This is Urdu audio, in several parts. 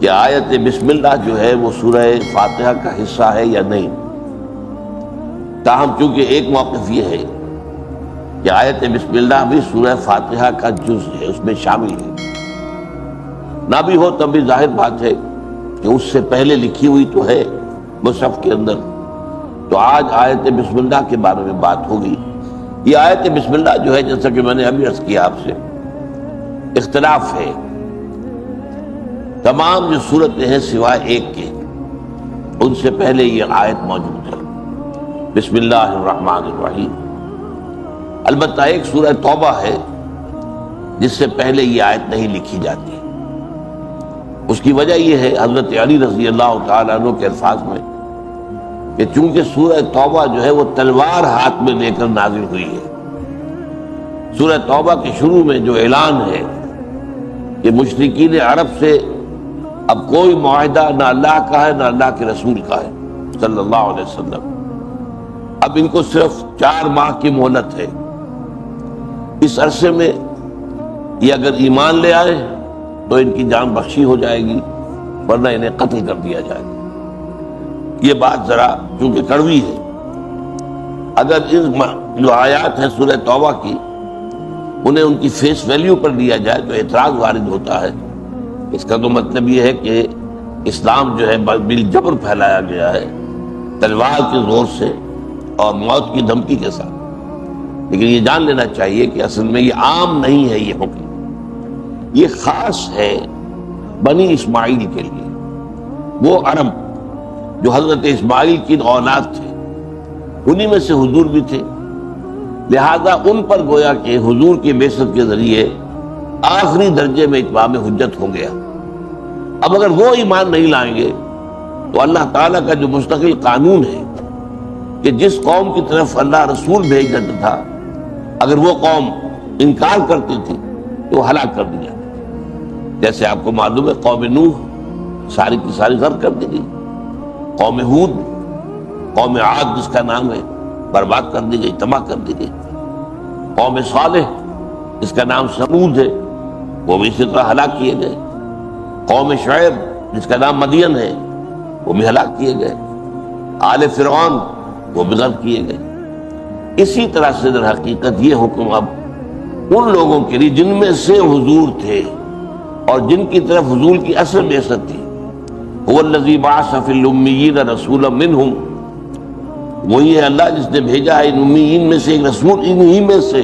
کہ آیت بسم اللہ جو ہے وہ سورہ فاتحہ کا حصہ ہے یا نہیں۔ تاہم چونکہ ایک موقف یہ ہے کہ آیت بسم اللہ بھی سورہ فاتحہ کا جز ہے، اس میں شامل ہے، نہ بھی ہو تب بھی ظاہر بات ہے کہ اس سے پہلے لکھی ہوئی تو ہے مصحف کے اندر۔ تو آج آیت بسم اللہ کے بارے میں بات ہوگی۔ یہ آیت بسم اللہ جو ہے، جیسا کہ میں نے ابھی عرض کیا آپ سے، اختلاف ہے۔ تمام جو صورتیں ہیں سوائے ایک کے، ان سے پہلے یہ آیت موجود ہے، بسم اللہ الرحمن الرحیم۔ البتہ ایک سورہ توبہ ہے جس سے پہلے یہ آیت نہیں لکھی جاتی۔ اس کی وجہ یہ ہے حضرت علی رضی اللہ تعالیٰ عنہ کے الفاظ میں کہ چونکہ سورہ توبہ جو ہے وہ تلوار ہاتھ میں لے کر نازل ہوئی ہے۔ سورہ توبہ کے شروع میں جو اعلان ہے کہ مشرکین عرب سے اب کوئی معاہدہ نہ اللہ کا ہے نہ اللہ کے رسول کا ہے صلی اللہ علیہ وسلم، اب ان کو صرف 4 ماہ کی مہلت ہے۔ اس عرصے میں یہ اگر ایمان لے آئے تو ان کی جان بخشی ہو جائے گی، ورنہ انہیں قتل کر دیا جائے گا۔ یہ بات ذرا چونکہ کڑوی ہے، اگر ان جو آیات ہیں سورہ توبہ کی انہیں ان کی فیس ویلیو پر لیا جائے تو اعتراض وارد ہوتا ہے۔ اس کا تو مطلب یہ ہے کہ اسلام جو ہے بالجبر پھیلایا گیا ہے، تلوار کے زور سے اور موت کی دھمکی کے ساتھ۔ لیکن یہ جان لینا چاہیے کہ اصل میں یہ عام نہیں ہے، یہ حکم یہ خاص ہے بنی اسماعیل کے لیے، وہ عرب جو حضرت اسماعیل کی اولاد تھے، انہی میں سے حضور بھی تھے، لہذا ان پر گویا کہ حضور کی بعثت کے ذریعے آخری درجے میں اتمام حجت ہو گیا۔ اب اگر وہ ایمان نہیں لائیں گے تو اللہ تعالیٰ کا جو مستقل قانون ہے کہ جس قوم کی طرف اللہ رسول بھیج دیتا تھا، اگر وہ قوم انکار کرتی تھی تو ہلاک کر دیا۔ جیسے آپ کو معلوم ہے قوم نوح ساری کی ساری غرق کر دی گئی، قوم ہود، قوم عاد جس کا نام ہے، برباد کر دی گئی، تباہ کر دی گئی۔ قوم صالح جس کا نام سمود ہے، وہ بھی اسی طرح ہلاک کیے گئے۔ قوم شعیب جس کا نام مدین ہے، وہ بھی ہلاک کیے گئے۔ آل فرعون وہ بھی غرق کیے گئے۔ اسی طرح سے در حقیقت یہ حکم اب ان لوگوں کے لیے جن میں سے حضور تھے اور جن کی طرف حضور کی اصل بعثت تھی، هو الذی بعث فی الامیین رسولا منہم، وہی ہے اللہ جس نے بھیجا ہے ان امیین میں سے ایک رسول، انہی میں سے،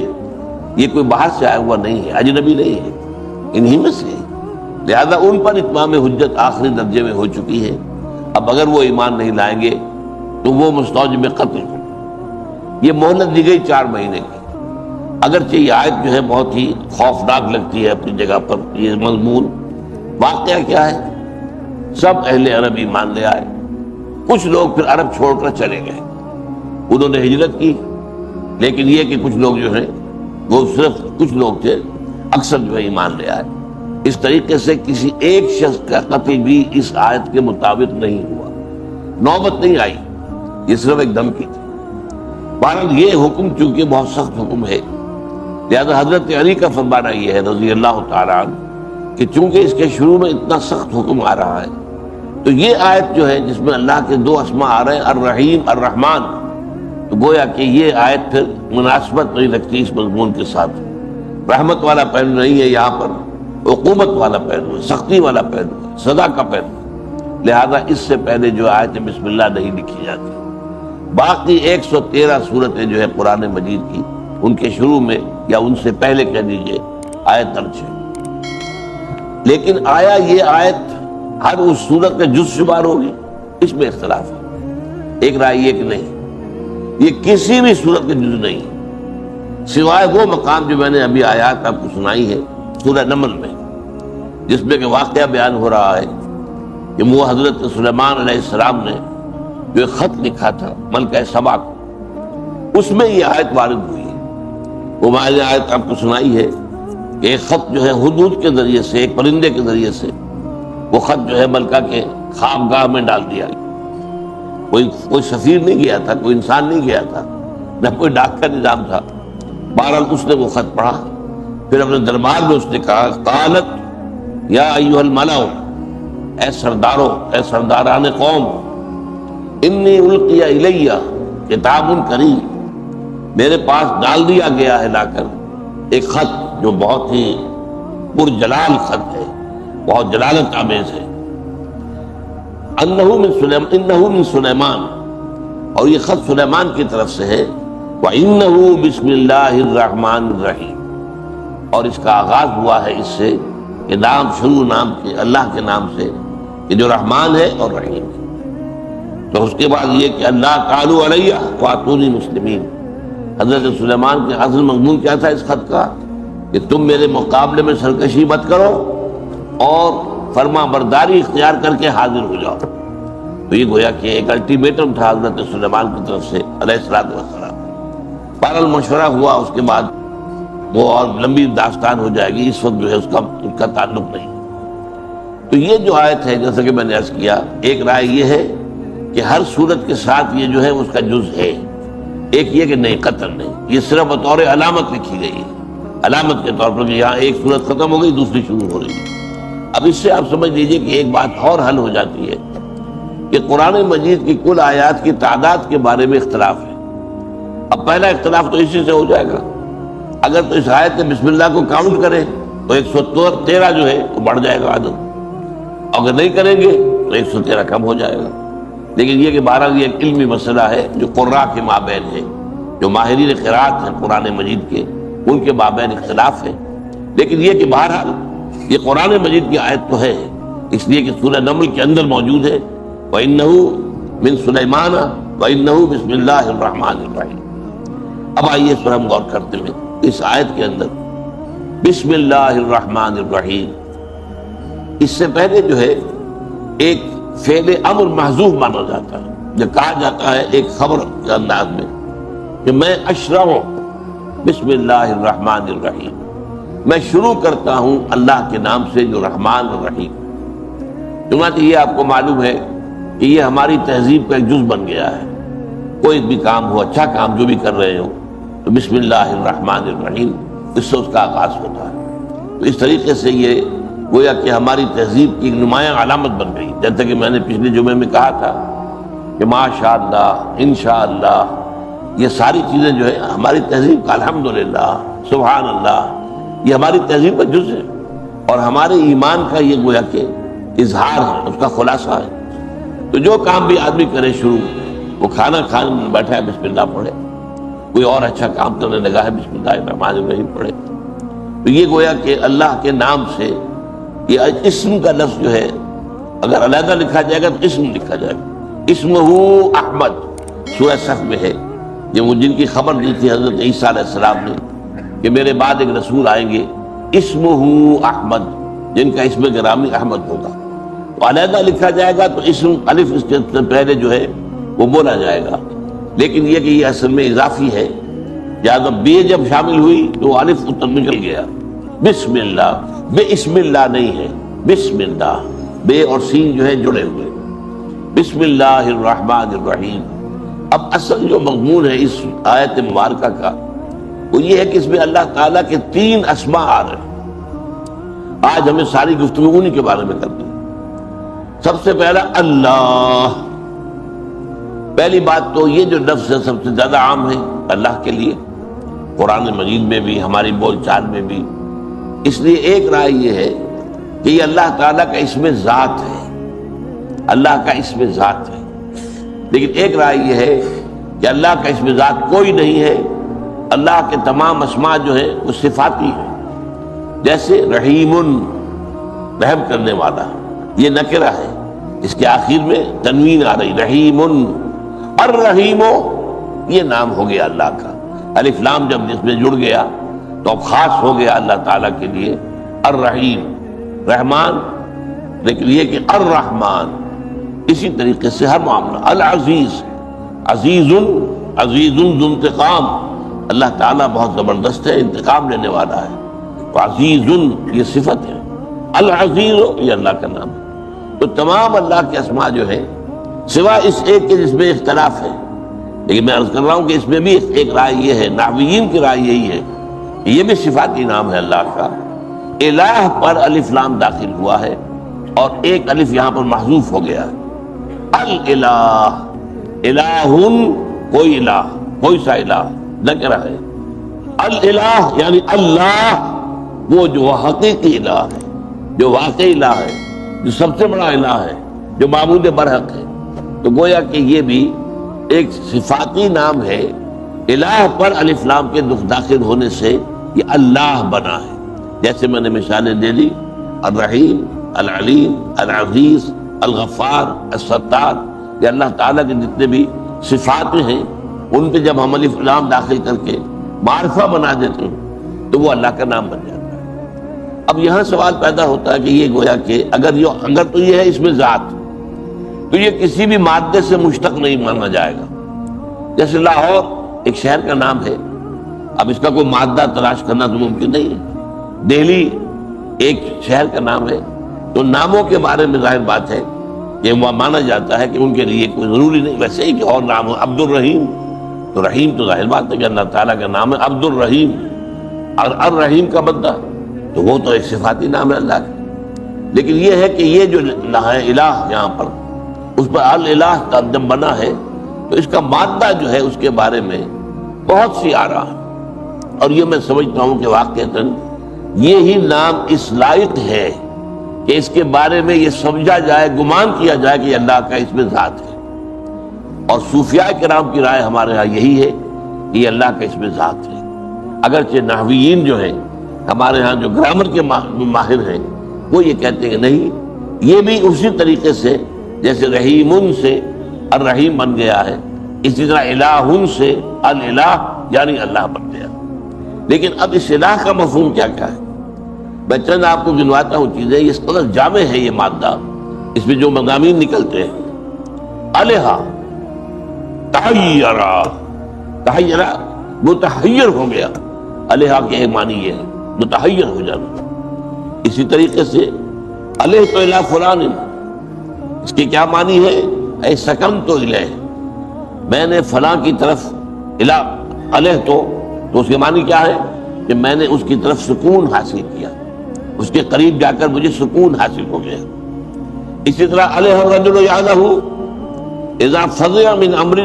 یہ کوئی باہر سے آیا ہوا نہیں ہے، اجنبی نہیں ہے، انہی میں سے ہے۔ لہذا ان پر اتمام حجت آخری درجے میں ہو چکی ہے۔ اب اگر وہ ایمان نہیں لائیں گے تو وہ مستوجب قتل ہو۔ یہ مہلت دی گئی 4 مہینے کی۔ اگرچہ یہ آیت جو ہے بہت ہی خوفناک لگتی ہے اپنی جگہ پر، یہ مضمون واقعہ کیا ہے؟ سب اہل عرب ایمان لے آئے، کچھ لوگ پھر عرب چھوڑ کر چلے گئے، انہوں نے ہجرت کی، لیکن یہ کہ کچھ لوگ جو ہیں وہ صرف کچھ لوگ تھے، اکثر جو ہے ایمان لے آئے۔ اس طریقے سے کسی ایک شخص کا قتل بھی اس آیت کے مطابق نہیں ہوا، نوبت نہیں آئی، یہ صرف ایک دھمکی تھی۔ بہرحال یہ حکم چونکہ بہت سخت حکم ہے، لہذا حضرت علی کا فرمانا یہ ہے رضی اللہ تعالیٰ عنہ کہ چونکہ اس کے شروع میں اتنا سخت حکم آ رہا ہے تو یہ آیت جو ہے جس میں اللہ کے 2 اسماء آ رہے ہیں، الرحیم الرحمن، تو گویا کہ یہ آیت پھر مناسبت نہیں رکھتی اس مضمون کے ساتھ۔ رحمت والا پہلو نہیں ہے یہاں پر، عقوبت والا پہلو ہے، سختی والا پہلو ہے، سزا کا پہلو ہے، لہذا اس سے پہلے جو آیت بسم اللہ نہیں لکھی جاتی۔ باقی 113 صورتیں جو ہے قرآن مجید کی، ان کے شروع میں یا ان سے پہلے کہہ دیجئے آیت درج ہے۔ لیکن آیا یہ آیت ہر اس صورت میں جز شمار ہوگی؟ اس میں اختلاف ہے۔ ایک رائے یہ کہ نہیں، یہ کسی بھی صورت کا جز نہیں، سوائے وہ مقام جو میں نے ابھی آیات آپ کو سنائی ہے سورہ نمل میں، جس میں کہ واقعہ بیان ہو رہا ہے کہ وہ حضرت سلیمان علیہ السلام نے جو ایک خط لکھا تھا ملکہ سبا کو، اس میں یہ آیت وارد ہوئی ہے۔ وہ میں نے آیت آپ کو سنائی ہے کہ ایک خط جو ہے حدود کے ذریعے سے، ایک پرندے کے ذریعے سے وہ خط جو ہے ملکہ کے خوابگاہ میں ڈال دیا گیا۔ کوئی سفیر نہیں گیا تھا، کوئی انسان نہیں گیا تھا، نہ کوئی ڈاک کا نظام تھا۔ بہرحال اس نے وہ خط پڑھا، پھر اپنے دربار میں اس نے کہا، قالت یا ایھا الملأ، اے سرداروں، اے سرداران قوم، انی القی الیہ کتاب کریم، میرے پاس ڈال دیا گیا ہے لا کر ایک خط جو بہت ہی پرجلال خط ہے، بہت جلالت آمیز ہے۔ انہ من سلیمان، اور یہ خط سلیمان کی طرف سے ہے۔ وَإِنَّهُ بسم اللہ الرحمن الرحیم، اور اس کا آغاز ہوا ہے اس سے کہ نام شروع نام کے اللہ کے نام سے کہ جو رحمان ہے اور رحیم ہے۔ تو اس کے بعد یہ کہ اللہ تعالی علیہ واتونی مسلمین، حضرت سلیمان کے اصل مضمون کیا تھا اس خط کا کہ تم میرے مقابلے میں سرکشی مت کرو اور فرما برداری اختیار کر کے حاضر ہو جاؤ۔ تو یہ گویا کہ ایک الٹیمیٹم تھا حضرت سلیمان کی طرف سے علیہ الصلوۃ والسلام۔ بہرحال مشورہ ہوا، اس کے بعد وہ اور لمبی داستان ہو جائے گی، اس وقت جو ہے اس کا تعلق نہیں۔ تو یہ جو آیت ہے جیسا کہ میں نے عرض کیا، ایک رائے یہ ہے کہ ہر صورت کے ساتھ یہ جو ہے اس کا جز ہے، ایک یہ کہ نہیں قطعاً نہیں، یہ صرف بطور علامت لکھی گئی ہے، علامت کے طور پر کہ یہاں ایک صورت ختم ہو گئی دوسری شروع ہو رہی ہے۔ اب اس سے آپ سمجھ لیجئے کہ ایک بات اور حل ہو جاتی ہے کہ قرآن مجید کی کل آیات کی تعداد کے بارے میں اختلاف ہے۔ اب پہلا اختلاف تو اسی سے ہو جائے گا، اگر تو اس آیت میں بسم اللہ کو کاؤنٹ کریں تو 113 جو ہے وہ بڑھ جائے گا عدد، اگر نہیں کریں گے تو 113 کم ہو جائے گا۔ لیکن یہ کہ بہرحال یہ ایک علمی مسئلہ ہے جو قراء کے مابین ہے، جو ماہرین قراءت ہیں قرآن مجید کے، ان کے مابین اختلاف ہے۔ لیکن یہ کہ بہرحال یہ قرآن مجید کی آیت تو ہے، اس لیے کہ سورہ نمل کے اندر موجود ہے وَإِنَّهُ مِن سُلَيْمَانَ وَإِنَّهُ بسم اللہ الرحمن الرحیم۔ اب آئیے اس پر ہم غور کرتے ہیں اس آیت کے اندر بسم اللہ الرحمن الرحیم، اس سے پہلے جو ہے ایک فعل امر محذوف مانا جاتا ہے، جو کہا جاتا ہے ایک خبر کے انداز میں کہ میں اشرع بسم اللہ الرحمن الرحیم، میں شروع کرتا ہوں اللہ کے نام سے جو رحمان اور رحیم۔ چنانچہ یہ آپ کو معلوم ہے کہ یہ ہماری تہذیب کا ایک جز بن گیا ہے، کوئی بھی کام ہو، اچھا کام جو بھی کر رہے ہو تو بسم اللہ الرحمن الرحیم اس سے اس کا آغاز ہوتا ہے۔ تو اس طریقے سے یہ گویا کہ ہماری تہذیب کی ایک نمایاں علامت بن گئی، جیسا کہ میں نے پچھلے جمعے میں کہا تھا کہ ماشاء اللہ، انشاءاللہ، یہ ساری چیزیں جو ہے ہماری تہذیب کا الحمدللہ، سبحان اللہ، یہ ہماری تہذیب کا جز ہے اور ہمارے ایمان کا یہ گویا کہ اظہار ہے، اس کا خلاصہ ہے۔ تو جو کام بھی آدمی کرے شروع، وہ کھانا کھانے میں بیٹھا ہے بسم اللہ پڑھے، کوئی اور اچھا کام کرنے لگا ہے بسم اللہ الرحمن الرحیم پڑھے۔ تو یہ گویا کہ اللہ کے نام سے یہ اسم کا لفظ جو ہے اگر علیحدہ لکھا جائے گا تو اسم لکھا جائے گا۔ اسمہ احمد سورہ صف میں ہے، یہ وہ جن کی خبر دی تھی حضرت عیسیٰ علیہ السلام نے کہ میرے بعد ایک رسول آئیں گے اسمہ احمد، جن کا اسم گرامی احمد ہوگا۔ تو علیحدہ لکھا جائے گا تو اسم الف اس کے پہلے جو ہے وہ بولا جائے گا، لیکن یہ کہ یہ اصل میں اضافی ہے، لہٰذا بے جب شامل ہوئی تو الف نکل گیا۔ بسم اللہ، بے اسم اللہ نہیں ہے، بسم اللہ، بے اور سین جو ہے جڑے ہوئے۔ بسم اللہ الرحمن الرحیم۔ اب اصل جو مضمون ہے اس آیت مبارکہ کا وہ یہ ہے کہ اس میں اللہ تعالیٰ کے 3 اسماء آ رہے ہیں۔ آج ہمیں ساری گفتگو انہی کے بارے میں کرنی ہے۔ سب سے پہلا اللہ، پہلی بات تو یہ جو لفظ ہے سب سے زیادہ عام ہے اللہ کے لیے، قرآن مجید میں بھی ہماری بول چال میں بھی، اس لیے ایک رائے یہ ہے کہ یہ اللہ تعالیٰ کا اسم ذات ہے، اللہ کا اسم ذات ہے۔ لیکن ایک رائے یہ ہے کہ اللہ کا اسم ذات کوئی نہیں ہے، اللہ کے تمام اسماء جو ہیں وہ صفاتی ہیں۔ جیسے رحیم، رحم کرنے والا، یہ نکرہ ہے، اس کے آخر میں تنوین آ رہی، رحیم الرحیم، یہ نام ہو گیا اللہ کا۔ الف لام جب جس میں جڑ گیا تو اب خاص ہو گیا اللہ تعالیٰ کے لیے الرحیم، رحمان، لیکن یہ کہ الرحمن، اسی طریقے سے ہر معاملہ، العزیز، عزیز، عزیز ذو انتقام، اللہ تعالیٰ بہت زبردست ہے، انتقام لینے والا ہے، تو عزیز یہ صفت ہے، العزیز یہ اللہ کا نام ہے۔ تو تمام اللہ کے اسماء جو ہیں سوا اس ایک کے جس میں اختلاف ہے، لیکن میں عرض کر رہا ہوں کہ اس میں بھی ایک رائے یہ ہے، نحویین کی رائے یہی ہے کہ یہ بھی صفاتی نام ہے اللہ کا۔ الہ پر الف لام داخل ہوا ہے اور ایک الف یہاں پر محذوف ہو گیا. الالہ، الہن کوئی الہ، کوئی سا الہ نکرہ ہے. الالہ یعنی اللہ، وہ جو حقیقی الہ ہے، جو واقعی الہ ہے، جو سب سے بڑا الہ ہے، جو معبود برحق ہے. تو گویا کہ یہ بھی ایک صفاتی نام ہے. الہ پر الف لام کے داخل ہونے سے یہ اللہ بنا ہے. جیسے میں نے مثالیں دے دی، الرحیم، العلیم، العزیز، الغفار، الستار. یہ اللہ تعالیٰ کے جتنے بھی صفات ہیں ان پہ جب ہم الف لام داخل کر کے معرفہ بنا دیتے ہیں تو وہ اللہ کا نام بن جاتا ہے. اب یہاں سوال پیدا ہوتا ہے کہ یہ گویا کہ اگر تو یہ ہے اس میں ذات، تو یہ کسی بھی مادے سے مشتق نہیں مانا جائے گا. جیسے لاہور ایک شہر کا نام ہے، اب اس کا کوئی مادہ تلاش کرنا تو ممکن نہیں ہے. دہلی ایک شہر کا نام ہے. تو ناموں کے بارے میں ظاہر بات ہے کہ وہ مانا جاتا ہے کہ ان کے لیے کوئی ضروری نہیں. ویسے ہی کہ اور نام ہو عبد الرحیم، تو رحیم تو ظاہر بات ہے کہ اللہ تعالیٰ کا نام ہے عبد الرحیم. اور الرحیم کا بندہ تو وہ تو ایک صفاتی نام ہے اللہ کا. لیکن یہ ہے کہ یہ جو الہ یہاں پر اس پر الالہ کا جب بنا ہے تو اس کا مادہ جو ہے اس کے بارے میں بہت سی آراء ہے. اور یہ میں سمجھتا ہوں کہ واقعتاً یہی نام اس لائق ہے کہ اس کے بارے میں یہ سمجھا جائے، گمان کیا جائے کہ اللہ کا اس میں ذات ہے. اور صوفیاء کرام کی رائے ہمارے ہاں یہی ہے کہ یہ اللہ کا اس میں ذات ہے. اگرچہ نحویین جو ہیں ہمارے ہاں، جو گرامر کے ماہر ہیں، وہ یہ کہتے ہیں کہ نہیں، یہ بھی اسی طریقے سے جیسے رحیمن سے الرحیم بن گیا ہے، اسی طرح الہن سے الالہ یعنی اللہ بن گیا. لیکن اب اس الہ کا مفہوم کیا ہے؟ میں چند آپ کو گنواتا ہوں چیزیں. اس قدر جامع ہے یہ مادہ، اس میں جو مضامین نکلتے ہیں. الہ تحیرہ، تحیرہ متحیر ہو گیا. الہ کے ایک معنی یہ ہے متحیر ہو جانا. اسی طریقے سے الہ تو الہ فلان، اس کے کیا معنی ہے؟ اے سکن تو الہ، میں نے فلاں کی طرف الہ تو اس کے معنی کیا ہے کہ میں نے اس کی طرف سکون حاصل کیا، اس کے قریب جا کر مجھے سکون حاصل ہو گیا. اسی طرح الہ الرجل یعلہ اذا فزع من امر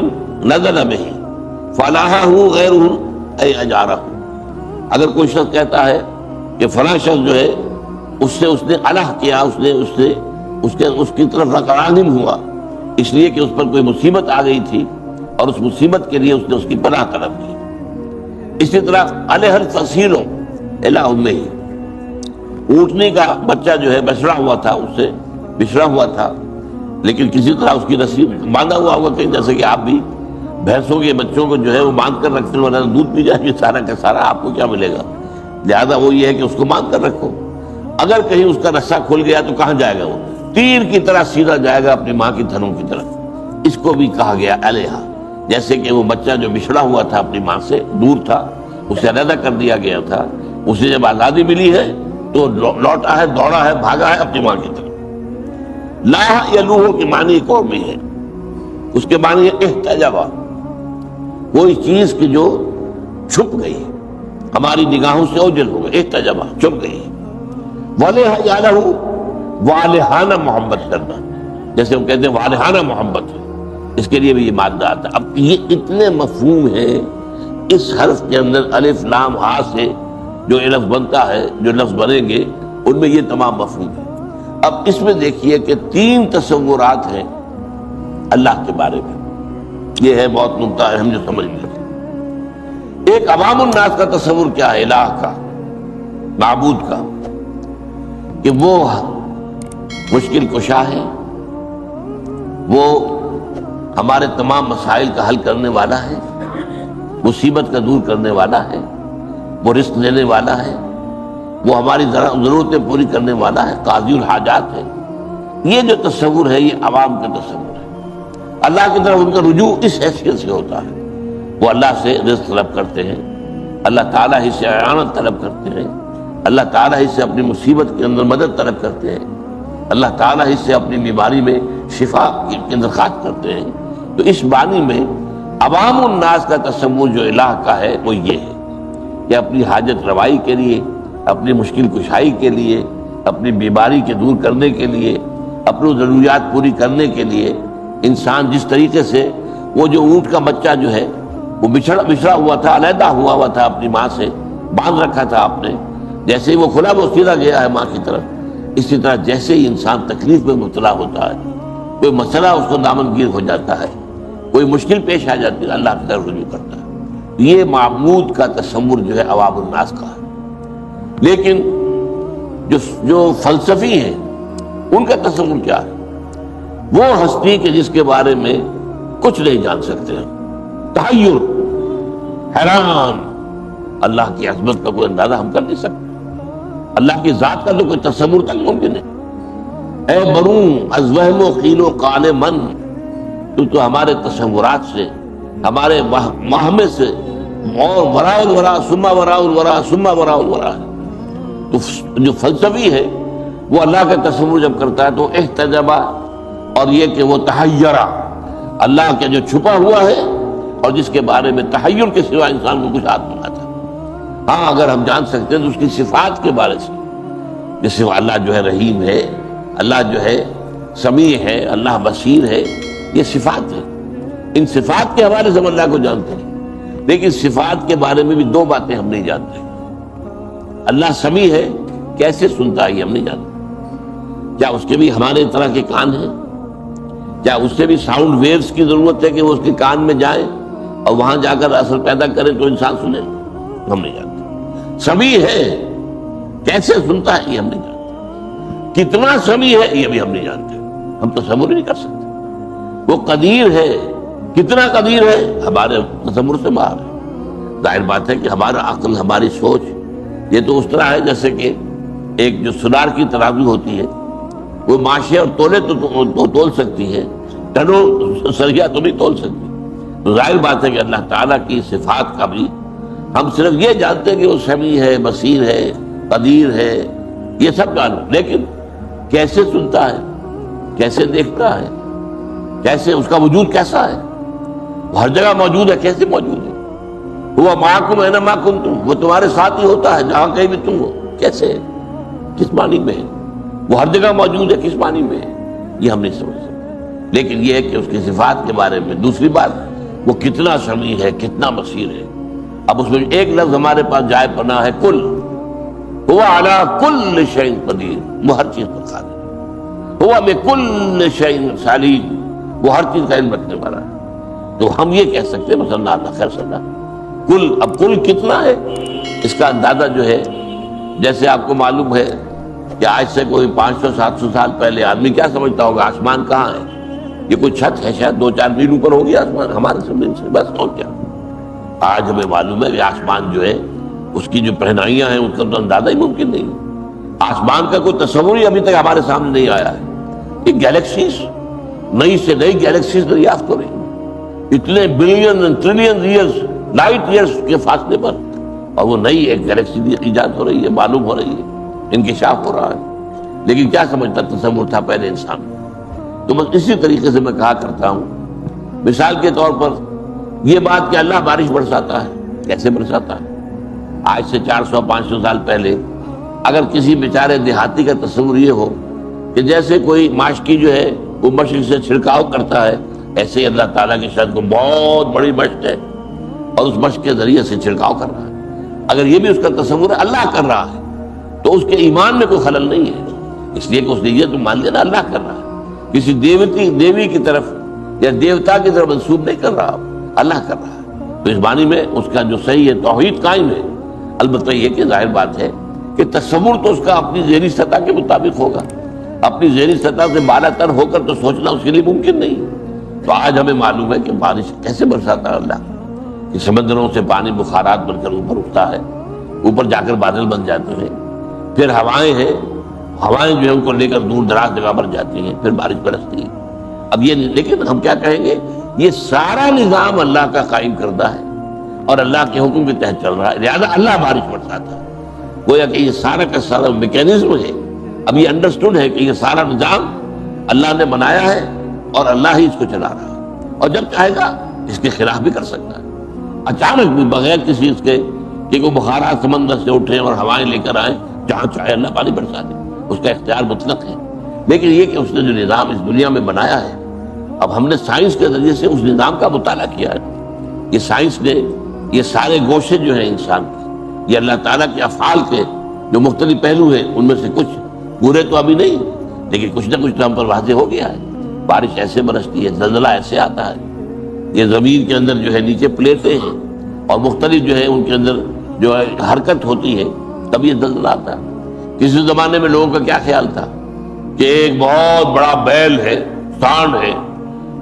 نزل به فلاحہ غیرہ ای اجارہ. اگر کوئی شخص کہتا ہے کہ فلاں شخص جو ہے اس نے الہ کیا، اس کی طرف راغب ہوا اس لیے کہ اس پر کوئی مصیبت آ گئی تھی اور اس مصیبت کے لیے اس نے اس کی پناہ طلب کی. اسی طرح الہ الفصیل الی امہ، اونٹنے کا بچہ جو ہے بچڑا ہوا تھا، اس سے بچھڑا ہوا تھا، لیکن کسی طرح اس کی رسی باندھا ہوا ہوگا کہیں. جیسے کہ آپ بھی بھینسوں کے بچوں کو جو ہے وہ باندھ کر رکھتے ہیں، ورنہ دودھ پی جائے گی سارا کا سارا، آپ کو کیا ملے گا؟ لہذا وہ یہ ہے کہ اس کو باندھ کر رکھو. اگر کہیں اس کا رسہ کھل گیا تو کہاں جائے گا؟ وہ تیر کی طرح سیدھا جائے گا اپنی ماں کی تھنوں کی طرف. اس کو بھی کہا گیا الہ. جیسے کہ وہ بچہ جو بچھڑا ہوا تھا اپنی ماں سے دور تھا، اسے علیحدہ کر دیا گیا تھا، اسے جب آزادی ملی ہے تو لوٹا ہے، دوڑا ہے، بھاگا ہے اپنی ماں کی طرف. لاح یلوہ کی معنی ایک اور بھی ہے، اس کے معنی ہے احتجبہ، کوئی چیز کی جو چھپ گئی ہماری نگاہوں سے اوجل ہو گئی، احتجبہ چھپ گئی. والہ یالہ والہانہ محبت کرنا، جیسے ہم کہتے ہیں والہانہ محبت، اس کے لیے بھی یہ مادہ آتا ہے. اب یہ اتنے مفہوم ہیں اس حرف کے اندر، الف لام ہا سے جو لفظ بنتا ہے، جو لفظ بنیں گے ان میں یہ تمام مفہوم ہیں. اب اس میں دیکھیے کہ 3 تصورات ہیں اللہ کے بارے میں. یہ ہے بہت نقطہ اہم جو سمجھ لیں. ایک عوام الناس کا تصور کیا ہے الہ کا، معبود کا، کہ وہ مشکل کشا ہے، وہ ہمارے تمام مسائل کا حل کرنے والا ہے، مصیبت کا دور کرنے والا ہے، وہ رزق دینے والا ہے، وہ ہماری ضرورتیں پوری کرنے والا ہے، قاضی الحاجات ہے. یہ جو تصور ہے یہ عوام کا تصور ہے. اللہ کی طرف ان کا رجوع اس حیثیت سے ہوتا ہے، وہ اللہ سے رزق طلب کرتے ہیں، اللہ تعالیٰ ہی سے اعانت طلب کرتے ہیں، اللہ تعالیٰ ہی سے اپنی مصیبت کے اندر مدد طلب کرتے ہیں، اللہ تعالیٰ ہی سے اپنی بیماری میں شفا کی درخواست کرتے ہیں. تو اس معنی میں عوام الناس کا تصور جو الہ کا ہے وہ یہ ہے کہ اپنی حاجت روائی کے لیے، اپنی مشکل کشائی کے لیے، اپنی بیماری کے دور کرنے کے لیے، اپنی ضروریات پوری کرنے کے لیے انسان جس طریقے سے وہ جو اونٹ کا بچہ جو ہے وہ بچھڑا ہوا تھا، علیحدہ ہوا تھا اپنی ماں سے، باندھ رکھا تھا آپ نے، جیسے ہی وہ کھلا وہ سیدھا گیا ہے ماں کی طرف، اسی طرح جیسے ہی انسان تکلیف میں مبتلا ہوتا ہے، کوئی مسئلہ اس کو دامنگیر ہو جاتا ہے، کوئی مشکل پیش آ جاتی ہے، اللہ کی طرف رجوع کرتا ہے۔ یہ معبود کا تصور جو ہے عوام الناس کا ہے، لیکن جو فلسفی ہیں ان کا تصور کیا ہے؟ وہ ہستی کہ جس کے بارے میں کچھ نہیں جان سکتے ہیں، تحیر، حیران، اللہ کی عظمت کا کوئی اندازہ ہم کر نہیں سکتے، اللہ کی ذات کا تو کوئی تصور تک ممکن ہے۔ اے بروں از وہم و قیل و قال من، تو ہمارے تصورات سے، ہمارے وہم سے اور وراء الورا ثم وراء الورا ثم وراء الورا ہے۔ تو جو فلسفی ہے وہ اللہ کا تصور جب کرتا ہے تو احتجبہ، اور یہ کہ وہ تحیرہ، اللہ کے جو چھپا ہوا ہے اور جس کے بارے میں تحیر کے سوا انسان کو کچھ ہاتھ نہیں آتا۔ ہاں اگر ہم جان سکتے ہیں تو اس کی صفات کے بارے سے، جیسے اللہ جو ہے رحیم ہے، اللہ جو ہے سمیع ہے، اللہ بصیر ہے، یہ صفات ہیں، ان صفات کے حوالے سے ہم اللہ کو جانتے ہیں۔ لیکن صفات کے بارے میں بھی دو باتیں ہم نہیں جانتے۔ اللہ سمیع ہے، کیسے سنتا ہے یہ ہم نہیں جانتے۔ کیا اس کے بھی ہمارے طرح کے کان ہیں؟ کیا اس سے بھی ساؤنڈ ویوز کی ضرورت ہے کہ وہ اس کے کان میں جائیں اور وہاں جا کر اثر پیدا کرے تو انسان سنے؟ ہم نہیں جانتے۔ سمیع ہے، کیسے سنتا ہے یہ ہم نہیں جانتے۔ کتنا سمیع ہے یہ بھی ہم نہیں جانتے، ہم تصور نہیں کر سکتے۔ وہ قدیر ہے، کتنا قدیر ہے ہمارے تصور سے باہر ہے۔ ظاہر بات ہے کہ ہمارا عقل، ہماری سوچ یہ تو اس طرح ہے جیسے کہ ایک جو سنار کی ترازو ہوتی ہے، وہ ماشے اور تولے تو تول سکتی ہے، ٹنوں سریا تو نہیں تول سکتی۔ تو ظاہر بات ہے کہ اللہ تعالیٰ کی صفات کا بھی ہم صرف یہ جانتے ہیں کہ وہ سمیع ہے، بصیر ہے، قدیر ہے، یہ سب جانو، لیکن کیسے سنتا ہے، کیسے دیکھتا ہے، کیسے اس کا وجود کیسا ہے، وہ ہر جگہ موجود ہے، کیسے موجود ہے؟ وہ معکم اینما کنتم، وہ تمہارے ساتھ ہی ہوتا ہے جہاں کہیں بھی تم ہو، کیسے، کس معنی میں ہے؟ وہ ہر جگہ موجود ہے، کس معنی میں ہے؟ یہ ہم نہیں سمجھ سکتے۔ لیکن یہ ہے کہ اس کی صفات کے بارے میں دوسری بات، وہ کتنا سمیع ہے، کتنا بصیر ہے۔ اب اس میں ایک لفظ ہمارے پاس جائے پناہ ہے، کل، هو علی کل شیء قدیر، وہ ہر چیز پر قادر ہے۔ هو بکل شیء علیم، وہ ہر چیز کا علم رکھنے والا ہے۔ تو ہم یہ کہہ سکتے ہیں مثلا اللہ خیر صلی اللہ کل، اب کل کتنا ہے اس کا اندازہ جو ہے، جیسے آپ کو معلوم ہے کہ آج سے کوئی 500-700 سال پہلے آدمی کیا سمجھتا ہوگا آسمان کہاں ہے؟ یہ کوئی چھت ہے، شاید 2-4 میل اوپر ہوگی آسمان ہمارے زمین سے، بس اور کیا۔ آج ہمیں معلوم ہے کہ آسمان جو ہے اس کی جو پہنائیاں ہیں اس کا تو اندازہ ہی ممکن نہیں۔ آسمان کا کوئی تصور ہی ابھی تک ہمارے سامنے نہیں آیا ہے۔ یہ گیلیکسیز، نئی سے نئی گیلیکسیز دریافت ہو رہی ہیں، اتنے billion trillion years, light years کے فاصلے پر، اور وہ نئی ایک گیلیکسی ایجاد ہو رہی ہے، معلوم ہو رہی ہے، انکشاف ہو رہا ہے۔ لیکن کیا سمجھتا تصور تھا پہلے انسان؟ تو بس اسی طریقے سے میں کہا کرتا ہوں، مثال کے طور پر یہ بات کہ اللہ بارش برساتا ہے، کیسے برساتا ہے؟ آج سے 400-500 سال پہلے اگر کسی بیچارے دیہاتی کا تصور یہ ہو کہ جیسے کوئی ماشکی جو ہے وہ مشق سے چھڑکاؤ کرتا ہے، ایسے ہی اللہ تعالیٰ کی شاید کو بہت بڑی مشق ہے اور اس مشق کے ذریعے سے چھڑکاؤ کر رہا ہے، اگر یہ بھی اس کا تصور ہے اللہ کر رہا ہے تو اس کے ایمان میں کوئی خلل نہیں ہے، اس لیے کہ اس نے یہ تو مان لیا نا اللہ کر رہا ہے، کسی دیوی کی طرف یا دیوتا کی طرف منسوب نہیں کر رہا، اللہ کر رہا ہے۔ تو اس معنی میں اس کا جو صحیح ہے توحید قائم ہے۔ البتہ یہ کہ ظاہر بات ہے کہ تصور تو اس کا اپنی ذہنی سطح کے مطابق ہوگا، اپنی ذہنی سطح سے بالا تر ہو کر تو سوچنا اس کے لیے ممکن نہیں۔ تو آج ہمیں معلوم ہے کہ بارش کیسے برساتا ہے اللہ، کہ سمندروں سے پانی بخارات بن کر اوپر اٹھتا ہے، اوپر جا کر بادل بن جاتے ہیں، پھر ہوائیں ہیں، ہوائیں جو ہے ان کو لے کر دور دراز جگہ پر جاتی ہیں، پھر بارش برستی ہے۔ اب یہ لیکن ہم کیا کہیں گے، یہ سارا نظام اللہ کا قائم کردہ ہے اور اللہ کے حکم کے تحت چل رہا ہے، لہذا اللہ بارش برساتا ہے۔ گویا کہ یہ سارا کا سارا میکینزم ہے، اب یہ انڈرسٹوڈ ہے کہ یہ سارا نظام اللہ نے بنایا ہے اور اللہ ہی اس کو چلا رہا ہے، اور جب چاہے گا اس کے خلاف بھی کر سکتا ہے، اچانک بھی بغیر کسی اس کے کہ کوئی بخارات سمندر سے اٹھے اور ہوائیں لے کر آئیں، جہاں چاہے اللہ پانی برسا دے، اس کا اختیار مطلق ہے، لیکن یہ کہ اس نے جو نظام اس دنیا میں بنایا ہے، اب ہم نے سائنس کے ذریعے سے اس نظام کا مطالعہ کیا ہے۔ یہ سائنس نے یہ سارے گوشے جو ہیں انسان کے، یہ اللہ تعالیٰ کے افعال کے جو مختلف پہلو ہیں، ان میں سے کچھ پورے تو ابھی نہیں، لیکن کچھ نہ کچھ تو ہم پر واضح ہو گیا ہے۔ بارش ایسے برستی ہے، زلزلہ ایسے آتا ہے، یہ زمین کے اندر جو ہے نیچے پلیٹیں ہیں اور مختلف جو ہے ان کے اندر جو ہے حرکت ہوتی ہے، تب یہ زلزلہ آتا ہے۔ کسی زمانے میں لوگوں کا کیا خیال تھا کہ ایک بہت بڑا بیل ہے، سانڈ ہے،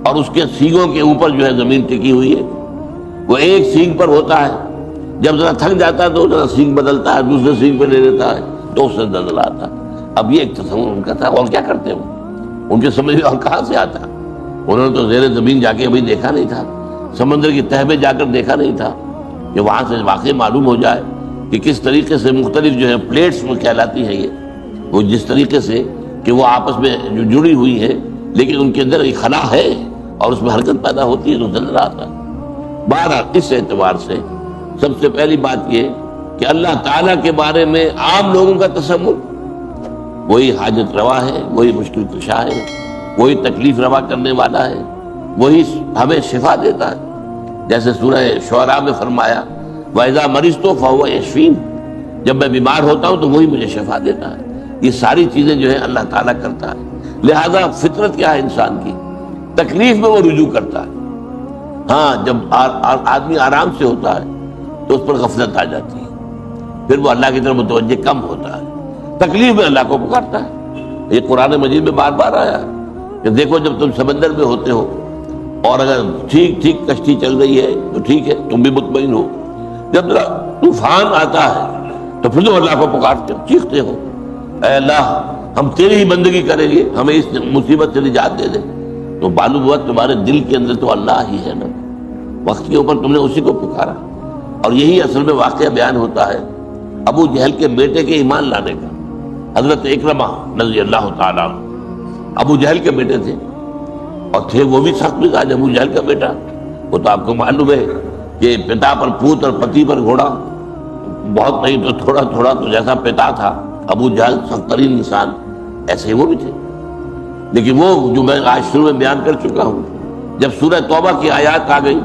اور اس کے سینگوں کے اوپر جو ہے زمین ٹکی ہوئی ہے، وہ ایک سینگ پر ہوتا ہے، جب ذرا تھک جاتا ہے تو ذرا سینگ بدلتا ہے، دوسرے سینگ پہ لے لیتا ہے، تو اس سے زلزلہ آتا ہے۔ اب یہ ایک تصور ان کا تھا، اور کیا کرتے ہیں ان کے سمجھ میں اور کہاں سے آتا؟ انہوں نے تو زیر زمین جا کے ابھی دیکھا نہیں تھا، سمندر کی تہہ میں جا کر دیکھا نہیں تھا کہ وہاں سے واقعی معلوم ہو جائے کہ کس طریقے سے مختلف جو ہے پلیٹس میں کہلاتی ہیں یہ، وہ جس طریقے سے کہ وہ آپس میں جو جڑی ہوئی ہے، لیکن ان کے اندر ایک خلا ہے اور اس میں حرکت پیدا ہوتی ہے تو زلزلہ آتا ہے۔ بہرحال اس اعتبار سے سب سے پہلی بات یہ کہ اللہ تعالیٰ کے بارے میں عام لوگوں کا تصور، وہی حاجت روا ہے، وہی مشکل کشا ہے، وہی تکلیف روا کرنے والا ہے، وہی ہمیں شفا دیتا ہے۔ جیسے سورہ شعراء میں فرمایا وَإِذَا مَرِضْتُ فَهُوَ يَشْفِينِ، جب میں بیمار ہوتا ہوں تو وہی مجھے شفا دیتا ہے۔ یہ ساری چیزیں جو ہے اللہ تعالیٰ کرتا ہے۔ لہذا فطرت کیا ہے انسان کی؟ تکلیف میں وہ رجوع کرتا ہے۔ ہاں جب آدمی آرام سے ہوتا ہے تو اس پر غفلت آ جاتی ہے، پھر وہ اللہ کی طرف متوجہ کم ہوتا ہے، تکلیف میں اللہ کو پکارتا ہے۔ یہ قرآن مجید میں بار بار آیا کہ دیکھو جب تم سمندر میں ہوتے ہو اور اگر ٹھیک ٹھیک کشتی چل رہی ہے تو ٹھیک ہے، تم بھی مطمئن ہو، جب ذرا طوفان آتا ہے تو پھر تم اللہ کو پکارتے ہو، چیختے ہو اے اللہ ہم تیری ہی بندگی کریں گے، ہمیں اس مصیبت سے نجات دے دے۔ تو معلوم ہوا تمہارے دل کے اندر تو اللہ ہی ہے نا، وقت کے اوپر تم نے اسی کو پکارا۔ اور یہی اصل میں واقعہ بیان ہوتا ہے ابو جہل کے بیٹے کے ایمان لانے کا۔ حضرت اکرمہ رضی اللہ تعالیٰ ابو جہل کے بیٹے تھے، اور تھے وہ بھی سخت مزاج ابو جہل کا بیٹا۔ وہ تو آپ کو معلوم ہے کہ پتا پر پوت اور پتی پر گھوڑا، بہت نہیں تو تھوڑا تھوڑا تو جیسا پتا تھا ابو جہل سخت ترین انسان، ایسے ہی وہ بھی تھے۔ لیکن وہ جو میں آج شروع میں بیان کر چکا ہوں، جب سورہ توبہ کی آیات آ گئی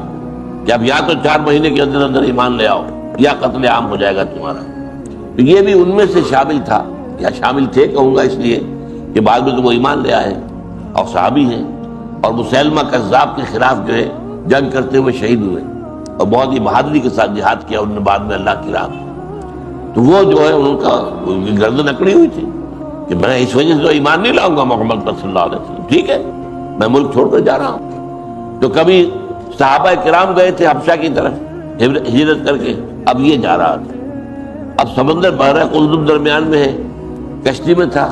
کہ اب یا تو 4 مہینے کے اندر اندر ایمان لے آؤ یا قتل عام ہو جائے گا تمہارا، تو یہ بھی ان میں سے شامل تھا، یا شامل تھے کہوں گا اس لیے کہ بعد میں تو وہ ایمان لے آئے اور صحابی ہیں، اور مسیلمہ کذاب کے خلاف جو ہے جنگ کرتے ہوئے شہید ہوئے، اور بہت ہی بہادری کے ساتھ جہاد کیا انہوں نے بعد میں اللہ کی راہ میں۔ تو وہ جو ہے ان کا گردن اکڑی ہوئی تھی کہ میں اس وجہ سے تو ایمان نہیں لاؤں گا محمد صلی اللہ علیہ وسلم، ٹھیک ہے میں ملک چھوڑ کر جا رہا ہوں۔ تو کبھی صحابہ کرام گئے تھے حبشہ کی طرف ہجرت کر کے، اب یہ جا رہا تھا، اب سمندر بحر قلزم درمیان میں ہے، کشتی میں تھا،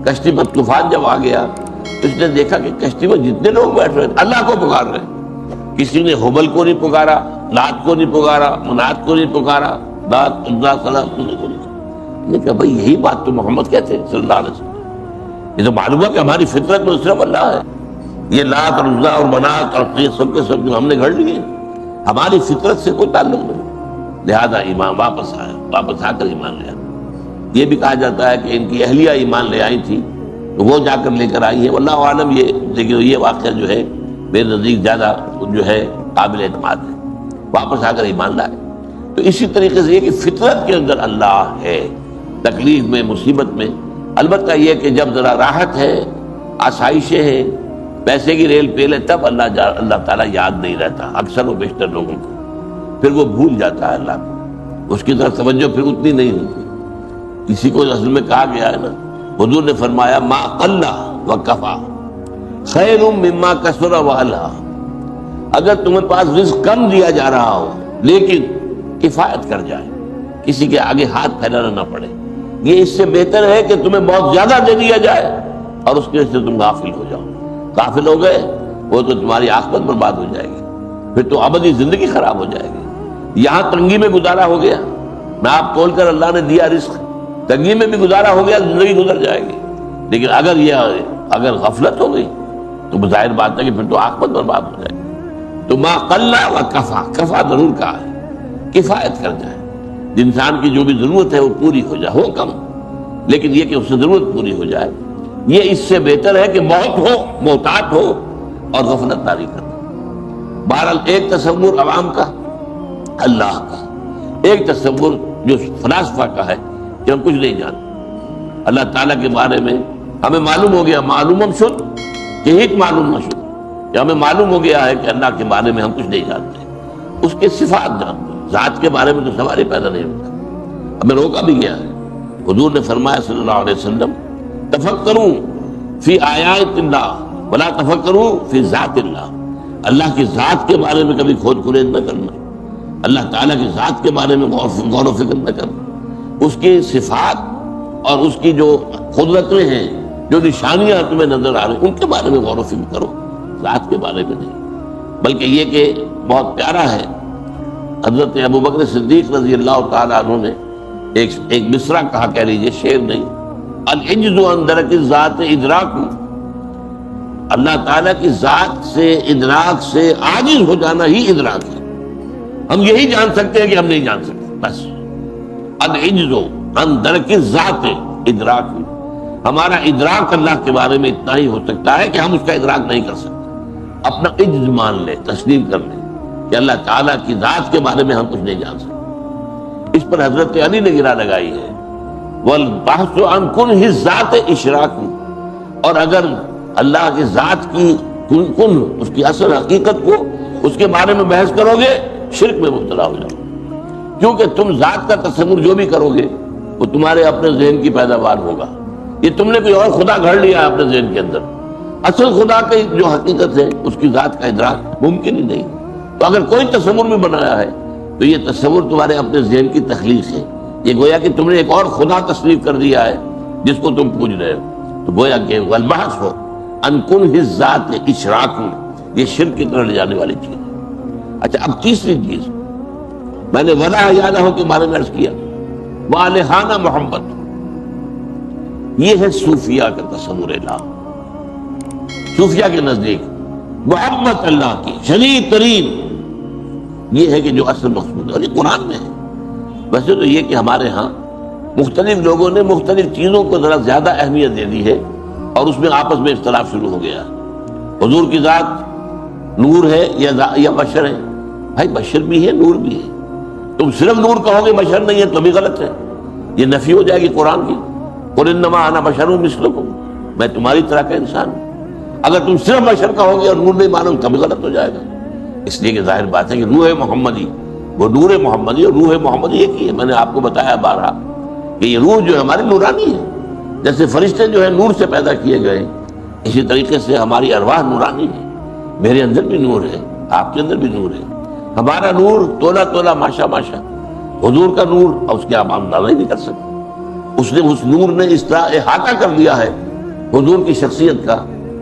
کشتی پر طوفان جب آ گیا تو اس نے دیکھا کہ کشتی میں جتنے لوگ بیٹھ رہے اللہ کو پکار رہے ہیں، کسی نے حبل کو نہیں پکارا، لات کو نہیں پکارا، منات کو نہیں پکارا، دات عزا صلاح کو نہیں کہا بھائی یہی بات تو محمد کہتے ہیں صلی اللہ علیہ وسلم۔ یہ تو معلوم ہے کہ ہماری فطرت میں صرف اللہ ہے، یہ لات اور عزا اور منات اور سب کے سب جو ہم نے گھڑ لیے ہماری فطرت سے کوئی تعلق نہیں۔ لہذا ایمان واپس آیا، واپس آ کر ایمان لے آیا۔ یہ بھی کہا جاتا ہے کہ ان کی اہلیہ ایمان لے آئی تھی تو وہ جا کر لے کر آئی ہے، واللہ عالم۔ یہ دیکھیں یہ واقعہ جو ہے میرے نزدیک زیادہ جو ہے قابل اعتماد ہے، واپس آ کر ایمان لائے۔ تو اسی طریقے سے یہ کہ فطرت کے اندر اللہ ہے، تکلیف میں مصیبت میں۔ البتہ یہ کہ جب ذرا راحت ہے، آسائشیں ہیں، پیسے کی ریل پیل ہے، تب اللہ تعالیٰ یاد نہیں رہتا اکثر و بیشتر لوگوں کو، پھر وہ بھول جاتا ہے اللہ کو، اس کی طرف توجہ پھر اتنی نہیں ہوتی۔ کسی کو اصل میں کہا گیا ہے نا، حضور نے فرمایا ما قل و کفا خیر مما کثر و علا، اگر تمہیں پاس رزق کم دیا جا رہا ہو لیکن کفایت کر جائے، کسی کے آگے ہاتھ پھیلانا نہ پڑے، یہ اس سے بہتر ہے کہ تمہیں بہت زیادہ دے دیا جائے اور اس کی وجہ سے تم غافل ہو جاؤ۔ غافل ہو گئے وہ تو تمہاری عاقبت برباد ہو جائے گی، پھر تو ابدی زندگی خراب ہو جائے گی۔ یہاں تنگی میں گزارا ہو گیا، میں آپ تول کر اللہ نے دیا رزق، تنگی میں بھی گزارا ہو گیا، زندگی گزر جائے گی۔ لیکن اگر غفلت ہو گئی تو بظاہر بات ہے کہ پھر تو عاقبت برباد ہو جائے گی۔ تو ما قل و کفا، کفا ضرور کہا ہے، کفایت کر جائے، انسان کی جو بھی ضرورت ہے وہ پوری ہو جائے، ہو کم لیکن یہ کہ اس سے ضرورت پوری ہو جائے، یہ اس سے بہتر ہے کہ موت ہو، محتاط ہو اور غفلت طاری کرنا۔ بہرحال ایک تصور عوام کا اللہ کا، ایک تصور جو فلاسفہ کا ہے کہ ہم کچھ نہیں جانتے اللہ تعالیٰ کے بارے میں۔ ہمیں معلوم ہو گیا معلوم ہم شد کہ ایک معلوم نہ شد، کہ ہمیں معلوم ہو گیا ہے کہ اللہ کے بارے میں ہم کچھ نہیں جانتے، اس کے صفات جانتے ہیں، ذات کے بارے میں تو سوال ہی پیدا نہیں ہوتا۔ ہمیں روکا بھی گیا ہے، حضور نے فرمایا صلی اللہ علیہ وسلم تفکروا فی آیات اللہ ولا تفکروا فی ذات اللہ، اللہ کی ذات کے بارے میں کبھی کھود کھلیز نہ کرنا، اللہ تعالیٰ کی ذات کے بارے میں غور و فکر نہ کرنا، اس کی صفات اور اس کی جو قدرتیں ہیں، جو نشانیاں تمہیں نظر آ رہی ان کے بارے میں غور و فکر کرو، ذات کے بارے میں نہیں۔ بلکہ یہ کہ بہت پیارا ہے، حضرت ابوبکر صدیق رضی اللہ تعالیٰ عنہ نے ایک مصرع کہا، کہہ لیجیے شعر نہیں، العجز عن درک الذات ادراک، اللہ تعالیٰ کی ذات سے ادراک سے عاجز ہو جانا ہی ادراک ہے۔ ہم یہی جان سکتے ہیں کہ ہم نہیں جان سکتے، بس العجز عن درک الذات ادراک، ہمارا ادراک اللہ کے بارے میں اتنا ہی ہو سکتا ہے کہ ہم اس کا ادراک نہیں کر سکتے، اپنا عجز مان لیں، تسلیم کر لیں کہ اللہ تعالیٰ کی ذات کے بارے میں ہم کچھ نہیں جان سکتے۔ اس پر حضرت علی نے گرا لگائی ہے، والبحث عن کنہ الذات اشراک، اور اگر اللہ کی ذات کی کن اس کی اصل حقیقت کو اس کے بارے میں بحث کرو گے شرک میں مبتلا ہو جاؤ، کیونکہ تم ذات کا تصور جو بھی کرو گے وہ تمہارے اپنے ذہن کی پیداوار ہوگا، یہ تم نے کوئی اور خدا گھڑ لیا ہے اپنے ذہن کے اندر، اصل خدا کی جو حقیقت ہے اس کی ذات کا ادراک ممکن ہی نہیں۔ تو اگر کوئی تصور بھی بنایا ہے تو یہ تصور تمہارے اپنے ذہن کی تخلیق ہے، یہ گویا کہ تم نے ایک اور خدا تصنیف کر دیا ہے جس کو تم پوج رہے ہو، تو گویا کہ والبحث ہو ان کنہ الذات اشراک، یہ شرک کی طرح لے جانے والی چیز ہے۔ اچھا، اب تیسری چیز میں نے ولا یادہ کے بارے میں عرض کیا، والہانہ محبت، یہ ہے صوفیہ کا تصور الہ۔ صوفیہ کے نزدیک محبت اللہ کی شدید ترین یہ ہے کہ جو اصل مقصود ہے، اور یہ قرآن میں ہے۔ ویسے تو یہ کہ ہمارے ہاں مختلف لوگوں نے مختلف چیزوں کو ذرا زیادہ اہمیت دے دی ہے اور اس میں آپس میں اختلاف شروع ہو گیا۔ حضور کی ذات نور ہے یا بشر ہے؟ بھائی بشر بھی ہے، نور بھی ہے۔ تم صرف نور کہو گے بشر نہیں ہے تو بھی غلط ہے، یہ نفی ہو جائے گی قرآن کی، قل انما انا بشر مثلکم، میں تمہاری طرح کا انسان ہوں۔ اگر تم صرف بشر کہو گے اور نور نہیں مانو تب غلط ہو جائے گا، اس لیے کہ ظاہر بات ہے کہ روح محمدی وہ نور محمدی اور روح محمدی ایک ہی ہے۔ میں نے آپ کو بتایا بارہا کہ یہ روح جو ہے ہماری نورانی ہے، جیسے فرشتے جو ہے نور سے پیدا کیے گئے اسی طریقے سے ہماری ارواح نورانی ہے، میرے اندر بھی نور ہے، آپ کے اندر بھی نور ہے۔ ہمارا نور تولا تولا ماشا ماشا، حضور کا نور اور اس کے آپ اندازہ ہی نہیں کر سکتے۔ اس نے اس نور نے اس طرح احاطہ کر دیا ہے حضور کی شخصیت کا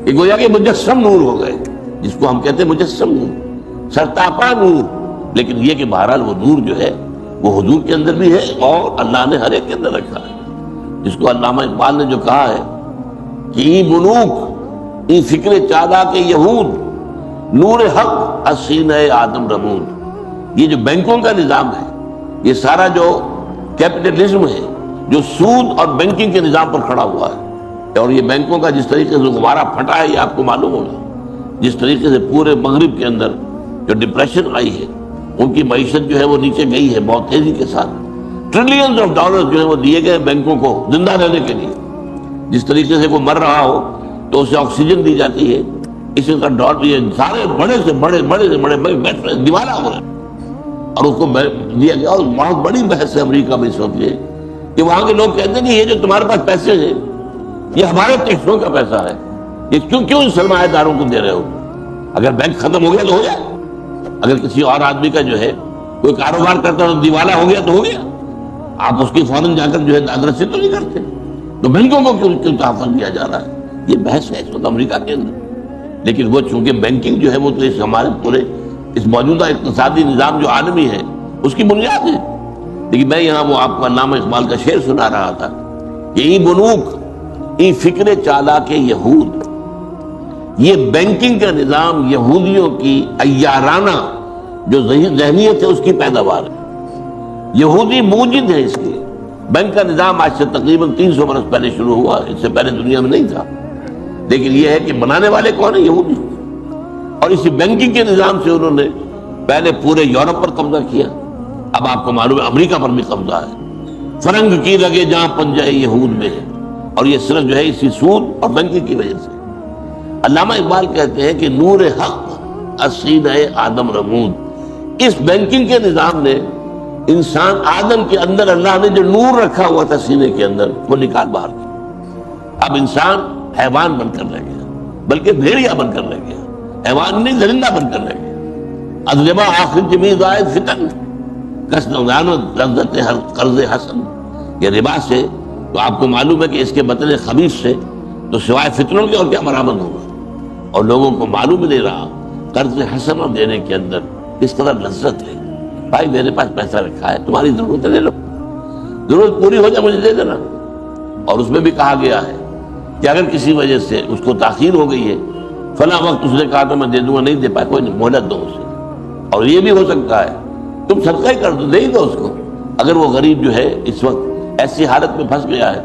کہ گویا کہ مجسم نور ہو گئے، جس کو ہم کہتے ہیں مجسم نور، سرتاپا نور۔ لیکن یہ کہ بہرحال وہ نور جو ہے وہ حضور کے اندر بھی ہے اور اللہ نے ہر ایک کے اندر رکھا ہے، جس کو علامہ اقبال نے جو کہا ہے کہ ای بنوک ای فکر چالاک یہود نور حق السینہ آدم رمود۔ یہ جو بینکوں کا نظام ہے، یہ سارا جو کیپٹلزم ہے جو سود اور بینکنگ کے نظام پر کھڑا ہوا ہے، اور یہ بینکوں کا جس طریقے سے غبارہ پھٹا ہے یہ آپ کو معلوم ہوگا، جس طریقے سے پورے مغرب کے اندر جو ڈپریشن آئی ہے، ان کی معیشت جو ہے وہ نیچے گئی ہے بہت تیزی کے ساتھ، ٹریلینز آف ڈالر جو ہے وہ دیے گئے بینکوں کو زندہ رہنے کے لیے۔ جس طریقے سے کوئی مر رہا ہو تو اسے آکسیجن دی جاتی ہے، اسی طرح ڈالر یہ سارے بڑے سے بڑے دیوالا ہو رہے ہیں، اور اس کو دیا گیا۔ اور بہت بڑی بحث ہے امریکہ میں اس وقت یہ کہ وہاں کے لوگ کہتے ہیں کہ یہ جو تمہارے پاس پیسے ہیں یہ ہمارے ٹیکسوں کا پیسہ ہے، یہ کیوں سرمایہ داروں کو دے رہے ہو؟ اگر بینک ختم ہو گیا تو ہو جائے، اگر کسی اور آدمی کا جو ہے کوئی کاروبار کرتا ہے دیوالا ہو گیا تو ہو گیا، آپ اس کی فوراً جا کر جو ہے داد رسی تو نہیں کرتے، تو بینکوں کو کیوں تحفظ دیا جا رہا ہے؟ یہ بحث ہے اس وقت امریکہ کے اندر۔ لیکن وہ چونکہ بینکنگ جو ہے وہ تو اس ہمارے پورے اس موجودہ اقتصادی نظام جو عالمی ہے اس کی بنیاد ہے۔ لیکن میں یہاں وہ آپ کو علامہ اقبال کا شعر سنا رہا تھا کہ ای بنوک ای فکر چالاک یہود، یہ بینکنگ کا نظام یہودیوں کی عیارانہ جو ذہنیت ہے اس کی پیداوار ہے۔ یہودی موجد ہے اس کے، بینک کا نظام آج سے تقریباً 300 برس پہلے شروع ہوا، اس سے پہلے دنیا میں نہیں تھا، لیکن یہ ہے کہ بنانے والے کون ہیں؟ یہودی۔ اور اسی بینکنگ کے نظام سے انہوں نے پہلے پورے یورپ پر قبضہ کیا، اب آپ کو معلوم ہے امریکہ پر بھی قبضہ ہے۔ فرنگ کی رگے جہاں پنجہ یہود میں ہے، اور یہ صرف جو ہے اسی سود اور بینکنگ کی وجہ سے۔ علامہ اقبال کہتے ہیں کہ نور حق اسینہ آدم رمود، اس بینکنگ کے نظام نے انسان آدم کے اندر اللہ نے جو نور رکھا ہوا تھا سینے کے اندر وہ نکال باہر کیا۔ اب انسان حیوان بن کر رہ گیا، بلکہ بھیڑیا بن کر رہ گیا، حیوان نہیں درندہ بن کر رہ گیا۔ ازربا آخر جمی زائد فتن کس نوزان لذت ہر قرض حسن، یہ ربا سے تو آپ کو معلوم ہے کہ اس کے بطن خبیث سے تو سوائے فتنوں کے اور کیا برآمد ہوگا، اور لوگوں کو معلوم نہیں رہا قرض حسن دینے کے اندر کس قدر لذت ہے۔ بھائی میرے پاس پیسہ رکھا ہے، تمہاری ضرورت ہے لے لو، ضرورت پوری ہو جائے مجھے دے دینا۔ اور اس میں بھی کہا گیا ہے کہ اگر کسی وجہ سے اس کو تاخیر ہو گئی ہے، فلاں وقت اس نے کہا تو میں دے دوں گا، نہیں دے پایا، کوئی نہیں، مہلت دو اسے۔ اور یہ بھی ہو سکتا ہے تم صدقہ ہی کر دو، دے ہی دو اس کو، اگر وہ غریب جو ہے اس وقت ایسی حالت میں پھنس گیا ہے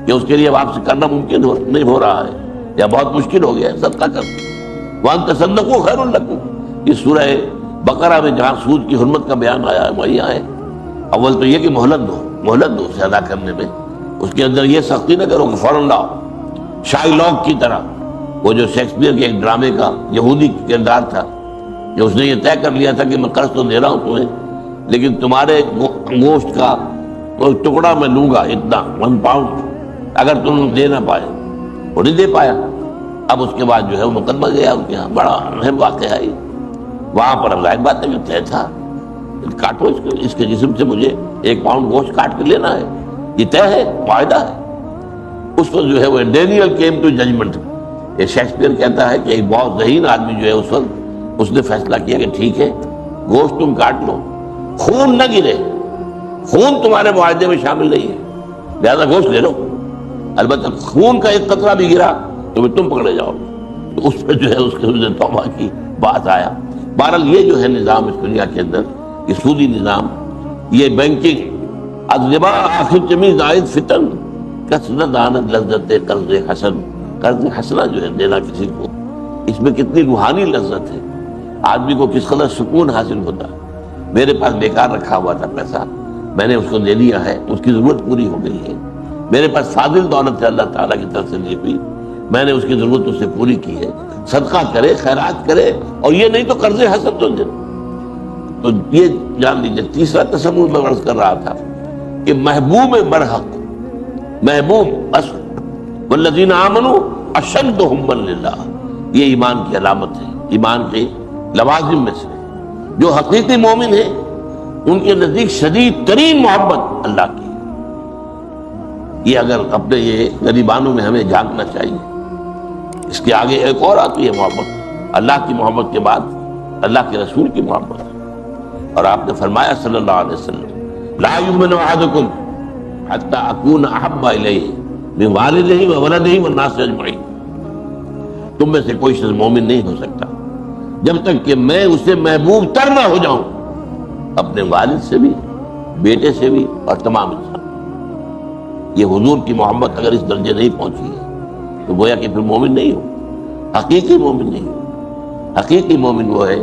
کہ اس کے لیے واپس کرنا ممکن نہیں ہو رہا ہے یا بہت مشکل ہو گیا ہے، صدقہ کر دو۔ وَأَن تَصَدَّقُوا خَيْرٌ لَكُمْ، یہ سورہ بقرہ میں جہاں سود کی حرمت کا بیان آیا ہے وہی آئے۔ اول تو یہ کہ مہلت دو اسے ادا کرنے میں، اس کے اندر یہ سختی نہ کرو کہ فوراً لاؤ، شائی لاک کی طرح۔ وہ جو شیکسپیئر کے ایک ڈرامے کا یہودی کردار تھا کہ اس نے یہ طے کر لیا تھا کہ میں قرض تو دے رہا ہوں تمہیں، لیکن تمہارے گوشت کا کوئی ٹکڑا میں لوں گا اتنا 1 پاؤنڈ، اگر تم دے نہ پائے۔ وہ نہیں دے پایا، اب اس کے بعد جو ہے وہ مقدمہ گیا ان کے یہاں، بڑا اہم واقعہ ہے۔ وہاں پر ظاہر بات ہے کہ طے تھا، کاٹو اس کے جسم سے مجھے 1 پاؤنڈ گوشت کاٹ کے لینا ہے، یہ طے ہے، معاہدہ ہے۔ اس وقت جو ہے وہ ڈینیل کیم ٹو ججمنٹ، یہ شیکسپیئر کہتا ہے کہ ایک بہت ذہین آدمی جو ہے اس وقت اس نے فیصلہ کیا کہ ٹھیک ہے گوشت تم کاٹ لو، خون نہ گرے، خون تمہارے معاہدے میں شامل نہیں ہے، لہذا گوشت لے لو، البتہ خون کا ایک قطرہ بھی گرا تو تم پکڑے جاؤ۔ تو اس پہ جو ہے اس کے توبہ کی بات آیا۔ بہرحال یہ جو ہے نظام اس دنیا کے اندر، یہ سودی نظام، یہ بینکنگ، الربا آخر جمی زائد فتن کثرت دانت لذت قرض حسن، قرض حسنہ جو ہے دینا کسی کو، اس میں کتنی روحانی لذت ہے، آدمی کو کس قدر سکون حاصل ہوتا ہے۔ میرے پاس بیکار رکھا ہوا تھا پیسہ، میں نے اس کو دے دیا ہے، اس کی ضرورت پوری ہو گئی ہے۔ میرے پاس فاضل دولت ہے اللہ تعالیٰ کی طرف سے لی ہوئی، میں نے اس کی ضرورت اس سے پوری کی ہے۔ صدقہ کرے، خیرات کرے، اور یہ نہیں تو قرض حسن تو دے۔ تو یہ جان لیجیے تیسرا تصور میں عرض کر رہا تھا کہ محبوب برحق، محبوب اصل والذین آمنوا اشد حبا للہ، یہ ایمان کی علامت ہے، ایمان کے لوازم میں سے۔ جو حقیقی مومن ہیں ان کے نزدیک شدید ترین محبت اللہ کی، یہ اگر اپنے یہ غریبانوں میں ہمیں جاننا چاہیے۔ اس کے آگے ایک اور آتی ہے محبت، اللہ کی محبت کے بعد اللہ کے رسول کی محبت، اور آپ نے فرمایا صلی اللہ علیہ وسلم لا یؤمن احدکم حتی اکون احب الیہ من والدہ وولدہ والناس اجمعین، تم میں سے کوئی شخص مومن نہیں ہو سکتا جب تک کہ میں اسے محبوب تر نہ ہو جاؤں، اپنے والد سے بھی، بیٹے سے بھی، اور تمام انسان۔ یہ حضور کی محبت اگر اس درجے نہیں پہنچی ہے تو گویا کہ پھر مومن نہیں ہو، حقیقی مومن نہیں ہو۔ حقیقی مومن وہ ہے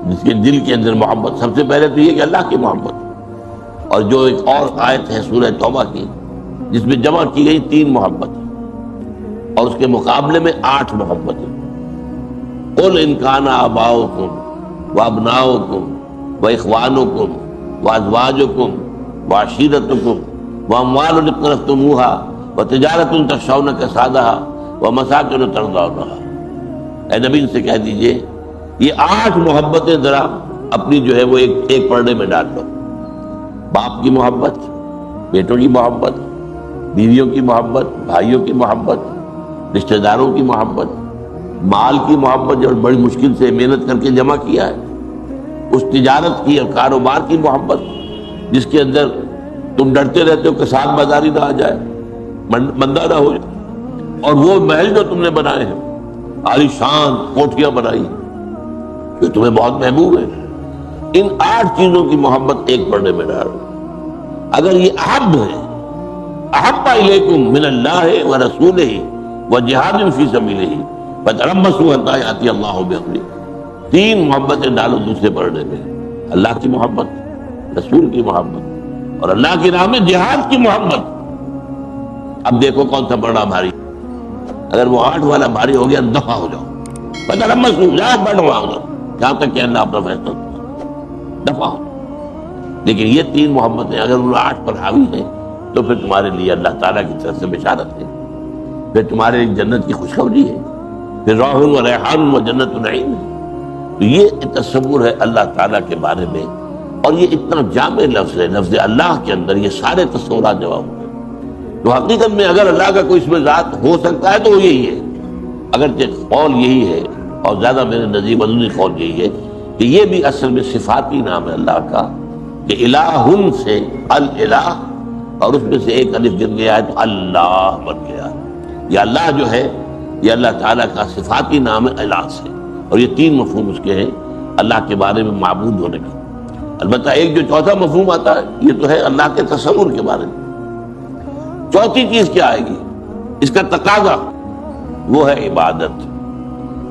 جس کے دل کے اندر محبت، سب سے پہلے تو یہ کہ اللہ کی محبت، اور جو ایک اور آیت ہے سورہ توبہ کی جس میں جمع کی گئی 3 محبت، اور اس کے مقابلے میں 8 محبت۔ قل ان کان آباؤکم وابناؤکم واخوانکم وازواجکم وعشیرتکم واموال اقترفتموها وتجارت تخشون کسادها ومساکن ترضونها، اے نبی ان سے کہہ دیجئے یہ 8 محبتیں ذرا اپنی جو ہے وہ ایک پردے میں ڈال لو۔ باپ کی محبت، بیٹوں کی محبت، بیویوں کی محبت، بھائیوں کی محبت، رشتہ داروں کی محبت، مال کی محبت جو بڑی مشکل سے محنت کر کے جمع کیا ہے، اس تجارت کی اور کاروبار کی محبت جس کے اندر تم ڈرتے رہتے ہو کہ ساتھ بازاری نہ آ جائے، بندہ نہ ہو جائے، اور وہ محل جو تم نے بنائے ہیں، عالی شان کوٹھیاں بنائی جو تمہیں بہت محبوب ہے، ان 8 چیزوں کی محبت ایک پردے میں ڈالو۔ اگر یہ احب ہے احب الیکم من اللہ ورسولہ وجہاد فی سبیلہ فتربصوا حتی یأتی اللہ بامرہ. تین محبتیں ڈالو دوسرے پڑھنے میں: اللہ کی محبت، رسول کی محبت، اور اللہ کی راہ میں جہاد کی محبت. اب دیکھو کون سا پڑھنا بھاری. اگر وہ 8 والا بھاری ہو گیا دفع ہو جاؤ. فتربصوا، جہاد بڑھوا ہو جاؤ جہاں تک کہ اللہ اپنا فیصلہ دفع ہو. لیکن یہ تین محبتیں اگر ان 8 پر حاوی ہیں تو پھر تمہارے لیے اللہ تعالیٰ کی طرف سے بشارت ہے، پھر تمہارے لیے جنت کی خوشخبری ہے، پھر روح و ریحان و جنت نعیم ہے. تو یہ تصور ہے اللہ تعالیٰ کے بارے میں، اور یہ اتنا جامع لفظ ہے. لفظ اللہ کے اندر یہ سارے تصورات جواب ہوتے ہیں. تو حقیقت میں اگر اللہ کا کوئی اسم ذات ہو سکتا ہے تو وہ یہی ہے. اگرچہ قول یہی ہے، اور زیادہ میرے نزدیک مدنی قول یہی ہے کہ یہ بھی اصل میں صفاتی نام ہے اللہ کا، کہ الہن سے الالہ، اور اس میں سے ایک الف گر گیا ہے تو اللہ بن گیا. یہ اللہ جو ہے یہ اللہ تعالیٰ کا صفاتی نام ہے الہ سے، اور یہ 3 مفہوم اس کے ہیں اللہ کے بارے میں معبود ہونے کے. البتہ ایک جو چوتھا مفہوم آتا ہے یہ تو ہے اللہ کے تصور کے بارے میں. چوتھی چیز کیا آئے گی؟ اس کا تقاضا، وہ ہے عبادت،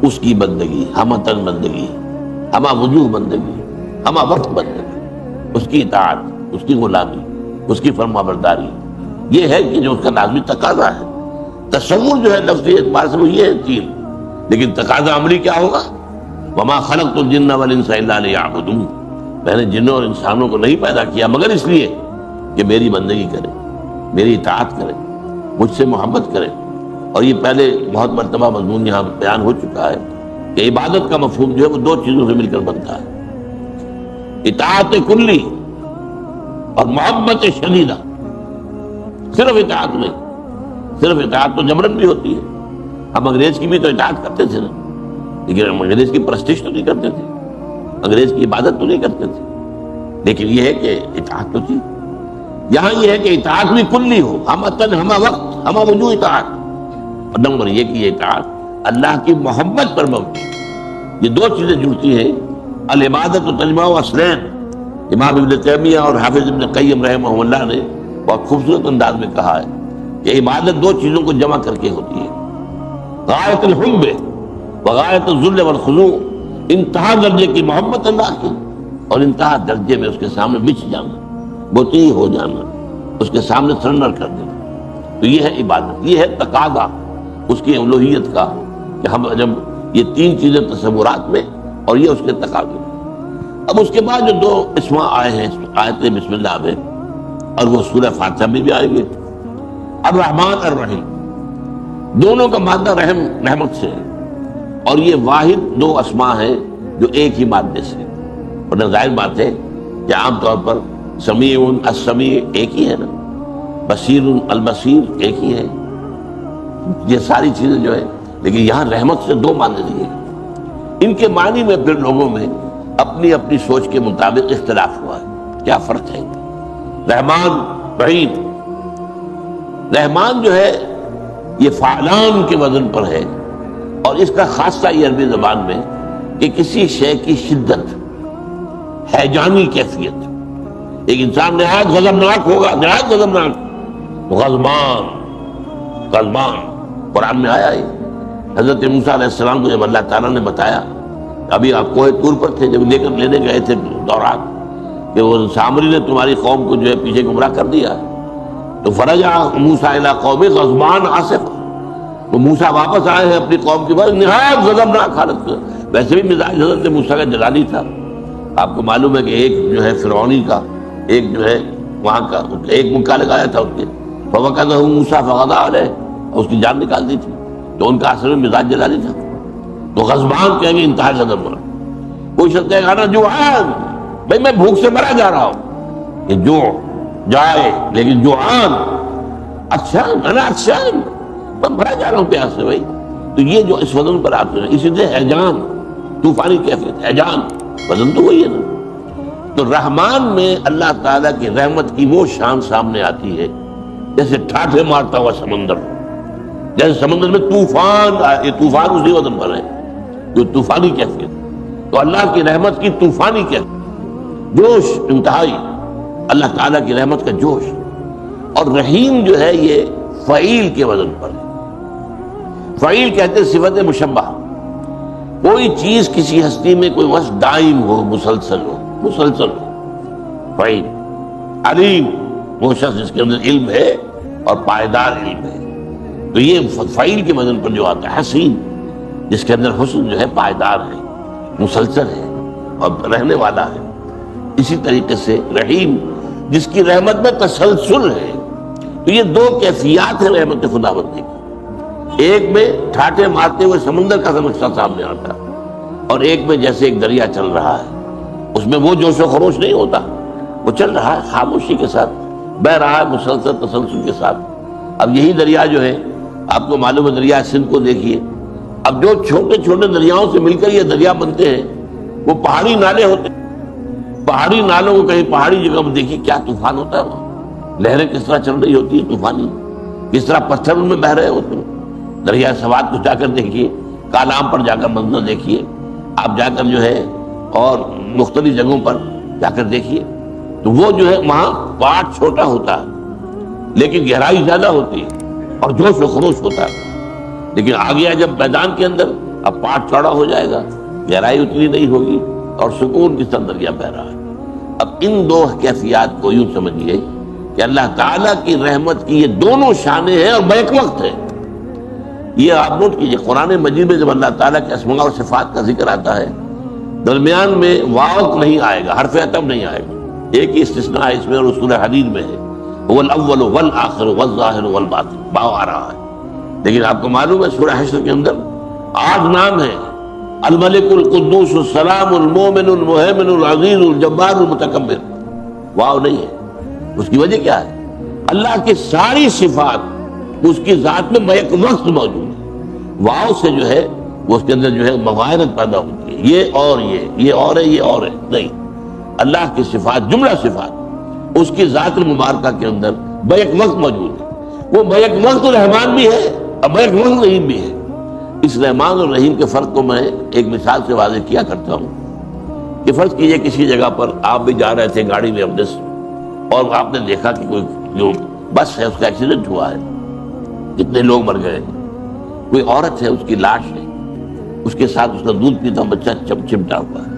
اس کی بندگی، ہمہ تن بندگی، ہمہ وجوہ بندگی، ہمہ وقت بندگی، اس کی اطاعت، اس کی غلامی، اس کی فرما برداری. یہ ہے کہ جو اس کا لازمی تقاضا ہے. تصور جو ہے لفظی اعتبار سے وہ یہ ہے 3، لیکن تقاضا عملی کیا ہوگا؟ وما خلقت الجن والانس الا لیعبدون. میں نے جنوں اور انسانوں کو نہیں پیدا کیا مگر اس لیے کہ میری بندگی کرے، میری اطاعت کرے، مجھ سے محبت کرے. اور یہ پہلے بہت مرتبہ مضمون یہاں بیان ہو چکا ہے کہ عبادت کا مفہوم جو ہے وہ 2 چیزوں سے مل کر بنتا ہے: اطاعت کلی اور محبت شدیدہ. صرف اطاعت نہیں، صرف اطاعت تو جبرن بھی ہوتی ہے. ہم انگریز کی بھی تو اطاعت کرتے تھے نا، لیکن ہم انگریز کی پرستش تو نہیں کرتے تھے، انگریز کی عبادت تو نہیں کرتے تھے. لیکن یہ ہے کہ اطاعت تو تھی. یہاں یہ ہے کہ اطاعت بھی کلی ہو، ہمہ تن، ہمہ وقت، ہمہ وجوہ اطاعت. اور نمبر یہ کہ یہ اطاعت اللہ کی محبت پر مبنی. یہ 2 چیزیں جڑتی ہیں. العبادت و تجمع و اصلین. امام ابن تیمیہ اور حافظ ابن قیم رحمہ اللہ نے بہت خوبصورت انداز میں کہا ہے کہ عبادت 2 چیزوں کو جمع کر کے ہوتی ہے: غایت الحب و غایت الذل والخضوع. انتہا درجے کی محبت اللہ کی، اور انتہا درجے میں اس کے سامنے بچھ جانا، مطیع ہو جانا، اس کے سامنے سرنڈر کر دینا. تو یہ ہے عبادت، یہ ہے تقاضا اس کی الوہیت کا، کہ ہم جب یہ 3 چیزیں تصورات میں اور یہ اس کے تقاضے. اب اس کے بعد جو 2 اسماء آئے ہیں آیت بسم اللہ میں، اور وہ سورہ فاتحہ میں بھی آئیں گے، الرحمن الرحیم. دونوں کا مادہ رحم، رحمت سے ہے، اور یہ واحد 2 اسماء ہیں جو ایک ہی مادے سے. اور ظاہر بات ہے کہ عام طور پر سمیع السمیع ایک ہی ہے نا، بصیر البصیر ایک ہی ہے. یہ ساری چیزیں جو ہے، لیکن یہاں رحمت سے 2 معنی دیے. ان کے معنی میں پھر لوگوں میں اپنی اپنی سوچ کے مطابق اختلاف ہوا ہے. کیا فرق ہے؟ رحمان رحیم، رحمان جو ہے یہ فعلان کے وزن پر ہے، اور اس کا خاصہ یہ عربی زبان میں کہ کسی شے کی شدت، ہیجانی کیفیت. ایک انسان نہایت غضبناک ہوگا، نہایت غضبناک، غضبان، غضبان. قرآن میں آیا ہے. حضرت موسیٰ علیہ السلام کو جب اللہ تعالیٰ نے بتایا، ابھی آپ کوہ طور پر تھے جب لینے گئے تھے دورات، کہ وہ سامری نے تمہاری قوم کو جو ہے پیچھے گمراہ کر دیا، تو فرجع موسیٰ الی قومہ غضبان آسفا. تو موسیٰ واپس آئے ہیں اپنی قوم کے بعد نہایت غضبناک حالت میں. ویسے بھی مزاج حضرت موسیٰ کا جلالی تھا. آپ کو معلوم ہے کہ ایک جو ہے فرعونی کا، ایک جو ہے وہاں کا، ایک مکہ لگایا تھا ان کے، فوقذہ موسیٰ فقضى علیہ، اور اس کی جان نکال دی تھی. تو ان کا اصل میں مزاج جلالی تھا. تو غضبان کہیں گے انتہا غضب ہونا. کوئی شخص کہے گا نا جوعان، بھائی میں بھوک سے مرا جا رہا ہوں، یہ جو جائے، لیکن جوعان، عطشان، انا عطشان، میں مرا جا رہا ہوں پیاس سے. بھائی تو یہ جو اس وزن پر آتے ہیں، اسی سے ہیجان، طوفانی کیفیت، ہیجان، وزن تو وہی ہے نا. تو رحمان میں اللہ تعالیٰ کی رحمت کی وہ شان سامنے آتی ہے جیسے ٹھاٹھے مارتا ہوا سمندر، جیسے سمندر میں طوفان، یہ طوفان اسی وزن پر ہے جو طوفانی کیفیت. تو اللہ کی رحمت کی طوفانی کیفیت، جوش انتہائی، اللہ تعالیٰ کی رحمت کا جوش. اور رحیم جو ہے یہ فعیل کے وزن پر ہے. فعیل کہتے ہیں صفت مشبہ، کوئی چیز کسی ہستی میں کوئی وصف دائم ہو، مسلسل ہو. فعیل. علیم وہ شخص جس کے اندر علم ہے اور پائیدار علم ہے، تو یہ فعیل کے وزن پر جو آتا ہے. حسین جس کے اندر حسن جو ہے پائیدار ہے، مسلسل ہے اور رہنے والا ہے. اسی طریقے سے رحیم جس کی رحمت میں تسلسل ہے. تو یہ دو کیفیات ہیں رحمت خداوندی کی. ایک میں ٹھاٹے مارتے ہوئے سمندر کا نقشہ سامنے آتا، اور ایک میں جیسے ایک دریا چل رہا ہے، اس میں وہ جوش و خروش نہیں ہوتا، وہ چل رہا ہے خاموشی کے ساتھ، بہ رہا ہے مسلسل تسلسل کے ساتھ. اب یہی دریا جو ہے آپ کو معلوم ہے، دریا سندھ کو دیکھیے. اب جو چھوٹے چھوٹے دریاؤں سے مل کر یہ دریا بنتے ہیں وہ پہاڑی نالے ہوتے ہیں. پہاڑی نالوں کو کہیں پہاڑی جگہ میں دیکھیے کیا طوفان ہوتا ہے وہاں، لہریں کس طرح چل رہی ہوتی ہیں طوفانی، کس طرح پتھر ان میں بہ رہے ہوتے ہیں. دریا سوات کو جا کر دیکھیے، کالام پر جا کر منظر دیکھیے، آپ جا کر جو ہے اور مختلف جگہوں پر جا کر دیکھیے، تو وہ جو ہے وہاں پاٹ چھوٹا ہوتا ہے لیکن گہرائی زیادہ ہوتی ہے اور جوش و خروش ہوتا ہے. لیکن آ گیا جب میدان کے اندر، اب پاٹ چوڑا ہو جائے گا، گہرائی اتنی نہیں ہوگی اور سکون کی طرح دریا بہ رہا ہے. اب ان دو کیفیات کو یوں سمجھیے کہ اللہ تعالیٰ کی رحمت کی یہ دونوں شانیں ہیں اور بیک وقت ہے. یہ آپ نوٹ کیجئے، قرآن مجید میں جب اللہ تعالیٰ کے اسماء اور صفات کا ذکر آتا ہے، درمیان میں واو نہیں آئے گا، حرف عطف نہیں آئے گا. ایک ہی استثناء ہے اس میں اور سورہ حدید میں ہے، هو الاول والآخر والظاہر والباطن، واو آ رہا ہے. لیکن آپ کو معلوم ہے سورہ حشر کے اندر 8 نام ہیں، الملک القدوس السلام المومن المہیمن العزیز الجبار المتکبر. واو نہیں ہے. اس کی وجہ کیا ہے؟ اللہ کی ساری صفات اس کی ذات میں بیک وقت موجود ہے. واو سے جو ہے وہ اس کے اندر جو ہے مغایرت پیدا ہوتی ہے، یہ اور یہ اور ہے، یہ اور ہے. نہیں، اللہ کی صفات، جملہ صفات اس کی ذات المبارکہ کے اندر بیک وقت موجود ہے. وہ بیک وقت رحمان بھی ہے اور بیک وقت رحیم بھی ہے. اس رحمان اور رحیم کے فرق کو میں ایک مثال سے واضح کیا کرتا ہوں کہ فرض کیجئے کسی جگہ پر آپ بھی جا رہے تھے گاڑی میں اپنے سے، اور آپ نے دیکھا کہ کوئی جو بس ہے اس کا ایکسیڈنٹ ہوا ہے، کتنے لوگ مر گئے. کوئی عورت ہے، اس کی لاش ہے، اس کے ساتھ اس کا دودھ پیتا بچہ چمٹا ہوا ہے.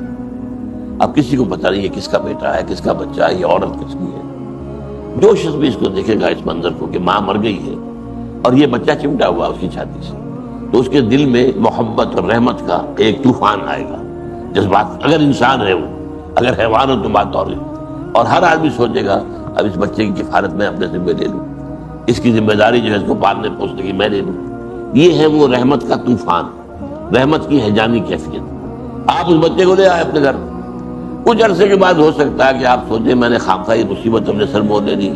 اب کسی کو پتہ نہیں ہے کس کا بیٹا ہے، کس کا بچہ ہے، یہ عورت کس کی ہے. جو شخص بھی اس کو دیکھے گا اس منظر کو کہ ماں مر گئی ہے اور یہ بچہ چمٹا ہوا اس کی چھاتی سے، تو اس کے دل میں محبت اور رحمت کا ایک طوفان آئے گا. جذبات، اگر انسان ہے وہ، اگر حیوان ہو تو بات اور ہر آدمی سوچے گا اب اس بچے کی کفالت میں اپنے ذمہ لے لوں، اس کی ذمہ داری جو ہے اس کو پالنے پوسنے کی میں لے لوں. یہ ہے وہ رحمت کا طوفان، رحمت کی ہیجانی کیفیت. آپ اس بچے کو لے آئے اپنے گھر، کچھ عرصے کے بعد ہو سکتا ہے کہ آپ سوچیں میں نے خامخواہ یہ مصیبت اپنے سر مول لے لی،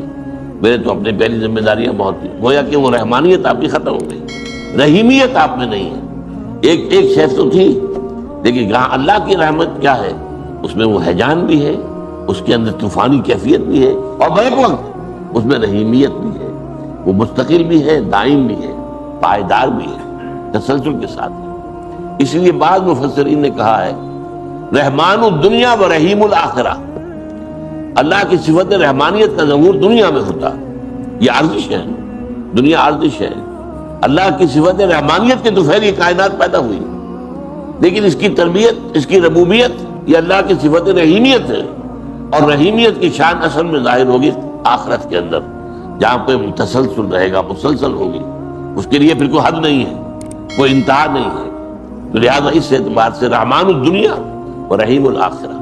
میرے تو اپنے پہلی ذمہ داریاں بہت تھیں. گویا کہ وہ رحمانیت آپ کی ختم ہو گئی، رحیمیت آپ میں نہیں ہے. ایک شیخ تو تھی، لیکن جہاں اللہ کی رحمت کیا ہے اس میں وہ ہیجان بھی ہے، اس کے اندر طوفانی کیفیت بھی ہے، اور بیک وقت اس میں رحیمیت بھی ہے. وہ مستقل بھی ہے، دائم بھی ہے، پائیدار بھی ہے، تسلسل کے ساتھ ہے. اس لیے بعض مفسرین نے کہا ہے رحمان الدنیا و رحیم الآخرہ. اللہ کی صفت رحمانیت کا ظہور دنیا میں ہوتا، یہ عرضش ہے، دنیا عرضش ہے. اللہ کی صفت رحمانیت کے دوپہر یہ کائنات پیدا ہوئی، لیکن اس کی تربیت، اس کی ربوبیت یہ اللہ کی صفت رحیمیت ہے. اور رحیمیت کی شان اصل میں ظاہر ہوگی آخرت کے اندر، جہاں پہ تسلسل رہے گا، مسلسل ہوگی. اس کے لیے پھر کوئی حد نہیں ہے، کوئی انتہا نہیں ہے. تو لہٰذا اس اعتبار سے رحمان الدنیا و رحیم الآخرہ.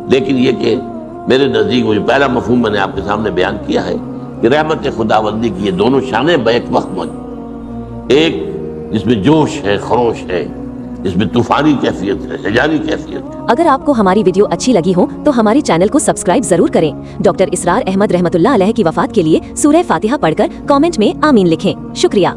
لیکن یہ کہ میرے نزدیک وہ جو پہلا مفہوم میں نے آپ کے سامنے بیان کیا ہے کہ رحمت خداوندی کی یہ دونوں شانیں بیک وقت موجود، ایک جس میں جوش ہے، خروش ہے، جس میں طوفانی کیفیت ہے، ہیجانی کیفیت ہے. اگر آپ کو ہماری ویڈیو اچھی لگی ہو تو ہمارے چینل کو سبسکرائب ضرور کریں. ڈاکٹر اسرار احمد رحمۃ اللہ علیہ کی وفات کے لیے سورہ فاتحہ پڑھ کر کامنٹ میں آمین لکھیں. شکریہ.